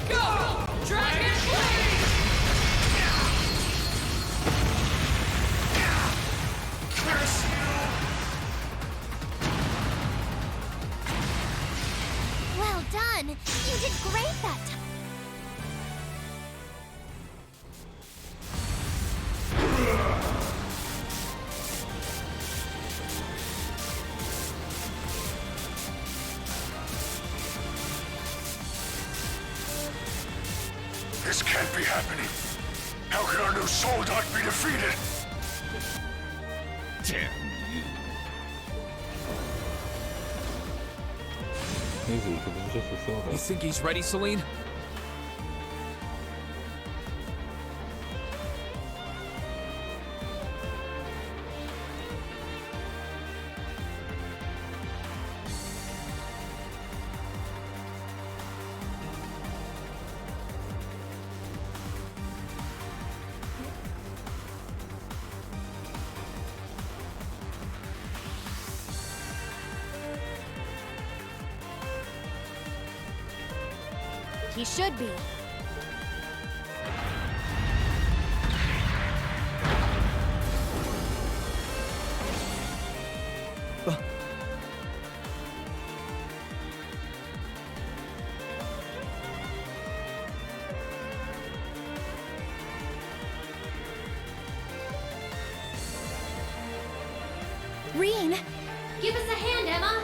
Speaker 6: Go! Dragon Blade!
Speaker 14: Curse you!
Speaker 7: Well done! You did great that time!
Speaker 10: This can't be happening. How can our new soldat be defeated?
Speaker 16: Damn you.
Speaker 1: Easy, because it's just a silver.
Speaker 4: You think he's ready, Celine?
Speaker 7: He should be.
Speaker 3: Reen!
Speaker 19: Give us a hand, Emma!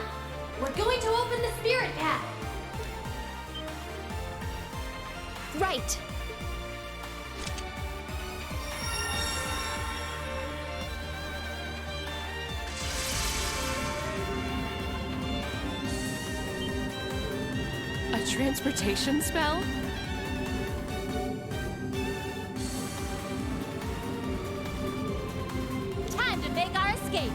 Speaker 19: We're going to open the spirit path!
Speaker 3: Right!
Speaker 6: A transportation spell?
Speaker 19: Time to make our escape!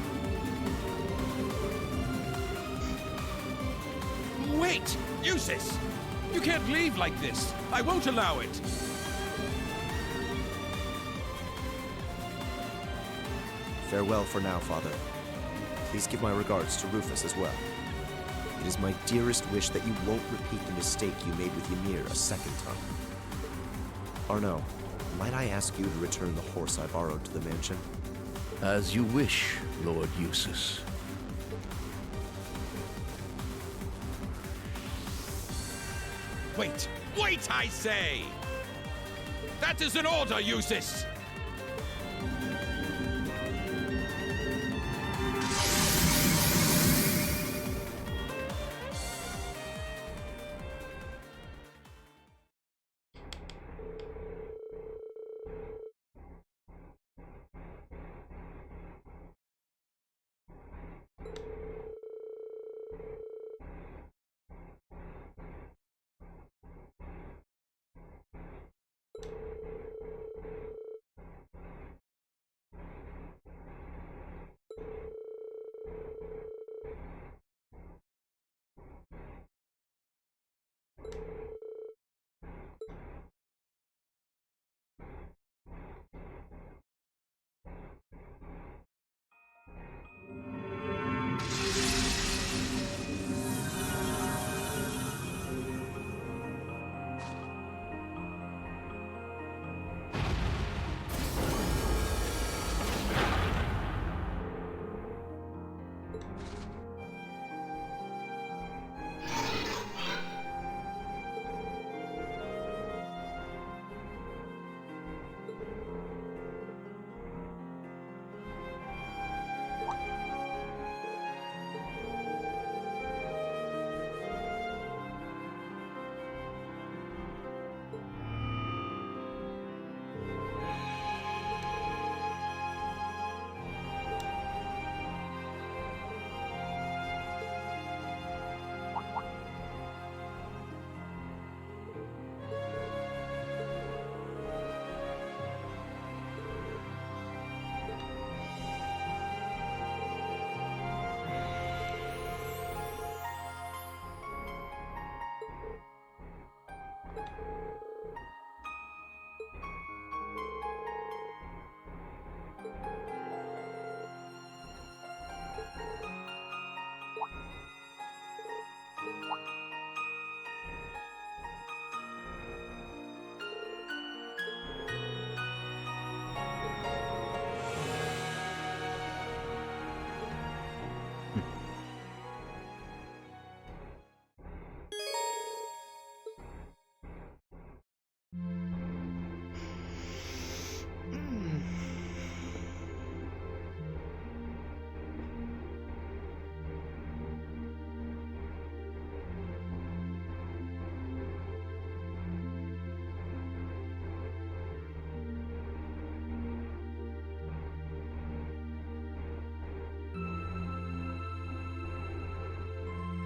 Speaker 14: Wait! Use this! You can't leave like this! I won't allow it!
Speaker 20: Farewell for now, Father. Please give my regards to Rufus as well. It is my dearest wish that you won't repeat the mistake you made with Ymir a second time. Arno, might I ask you to return the horse I borrowed to the mansion?
Speaker 10: As you wish, Lord Eustace.
Speaker 14: Wait! Wait, I say! That is an order, Eustace!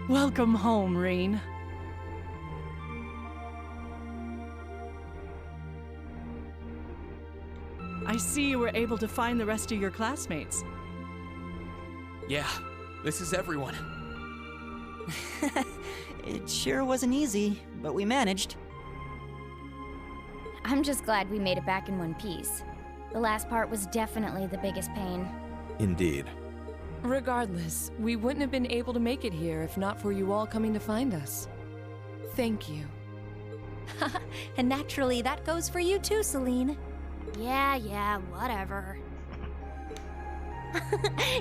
Speaker 5: Welcome home, Reen. I see you were able to find the rest of your classmates.
Speaker 4: Yeah, this is everyone.
Speaker 22: It sure wasn't easy, but we managed.
Speaker 7: I'm just glad we made it back in one piece. The last part was definitely the biggest pain.
Speaker 18: Indeed.
Speaker 23: Regardless, we wouldn't have been able to make it here if not for you all coming to find us. Thank you.
Speaker 3: And naturally, that goes for you too, Celine.
Speaker 7: Yeah, whatever.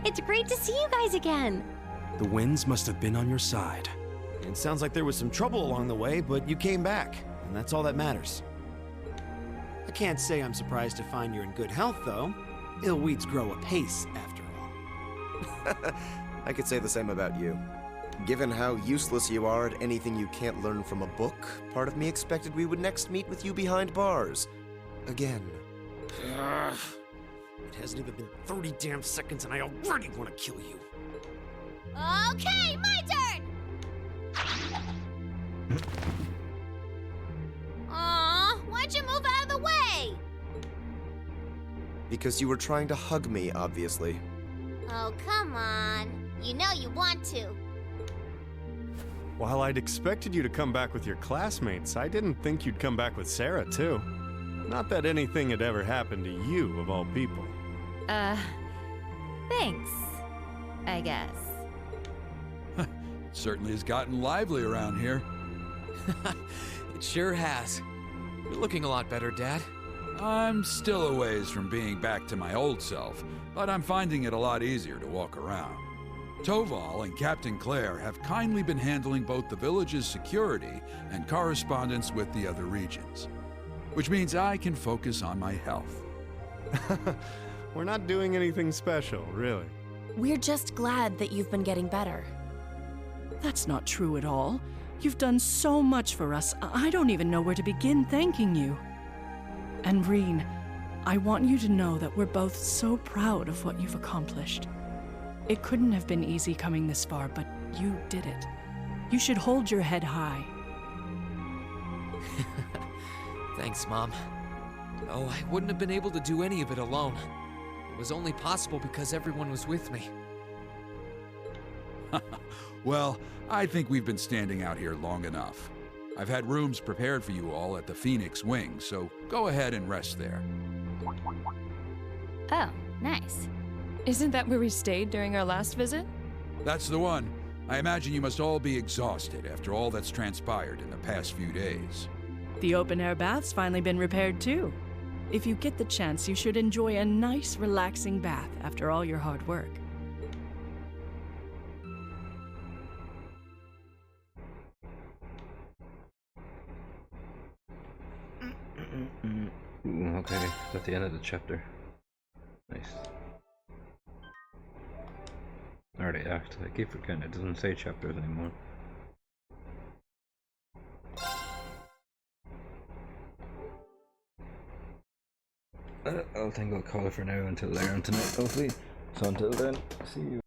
Speaker 7: It's great to see you guys again.
Speaker 15: The winds must have been on your side. It sounds like there was some trouble along the way, but you came back, and that's all that matters. I can't say I'm surprised to find you're in good health, though. Ill weeds grow apace, after all.
Speaker 20: I could say the same about you. Given how useless you are at anything you can't learn from a book, part of me expected we would next meet with you behind bars. Again.
Speaker 15: Ugh. It hasn't even been 30 damn seconds and I already want to kill you.
Speaker 19: Okay, my turn! Aw, why'd you move out of the way?
Speaker 20: Because you were trying to hug me, obviously.
Speaker 19: Oh, come on. You know you want to.
Speaker 24: While I'd expected you to come back with your classmates, I didn't think you'd come back with Sarah, too. Not that anything had ever happened to you, of all people.
Speaker 2: Thanks, I guess.
Speaker 17: It certainly has gotten lively around here.
Speaker 12: It sure has. You're looking a lot better, Dad.
Speaker 17: I'm still a ways from being back to my old self, but I'm finding it a lot easier to walk around. Toval and Captain Claire have kindly been handling both the village's security and correspondence with the other regions, which means I can focus on my health.
Speaker 24: We're not doing anything special, really.
Speaker 6: We're just glad that you've been getting better.
Speaker 5: That's not true at all. You've done so much for us, I don't even know where to begin thanking you. And Reen, I want you to know that we're both so proud of what you've accomplished. It couldn't have been easy coming this far, but you did it. You should hold your head high.
Speaker 12: Thanks, Mom. Oh, I wouldn't have been able to do any of it alone. It was only possible because everyone was with me.
Speaker 17: Well, I think we've been standing out here long enough. I've had rooms prepared for you all at the Phoenix Wing, so go ahead and rest there.
Speaker 7: Oh, nice.
Speaker 6: Isn't that where we stayed during our last visit?
Speaker 17: That's the one. I imagine you must all be exhausted after all that's transpired in the past few days.
Speaker 5: The open-air bath's finally been repaired too. If you get the chance, you should enjoy a nice, relaxing bath after all your hard work.
Speaker 1: Okay, that's the end of the chapter. Nice. Alright, act. I keep forgetting it doesn't say chapters anymore. I think I'll call it for now until later on tonight, hopefully. So until then, see you.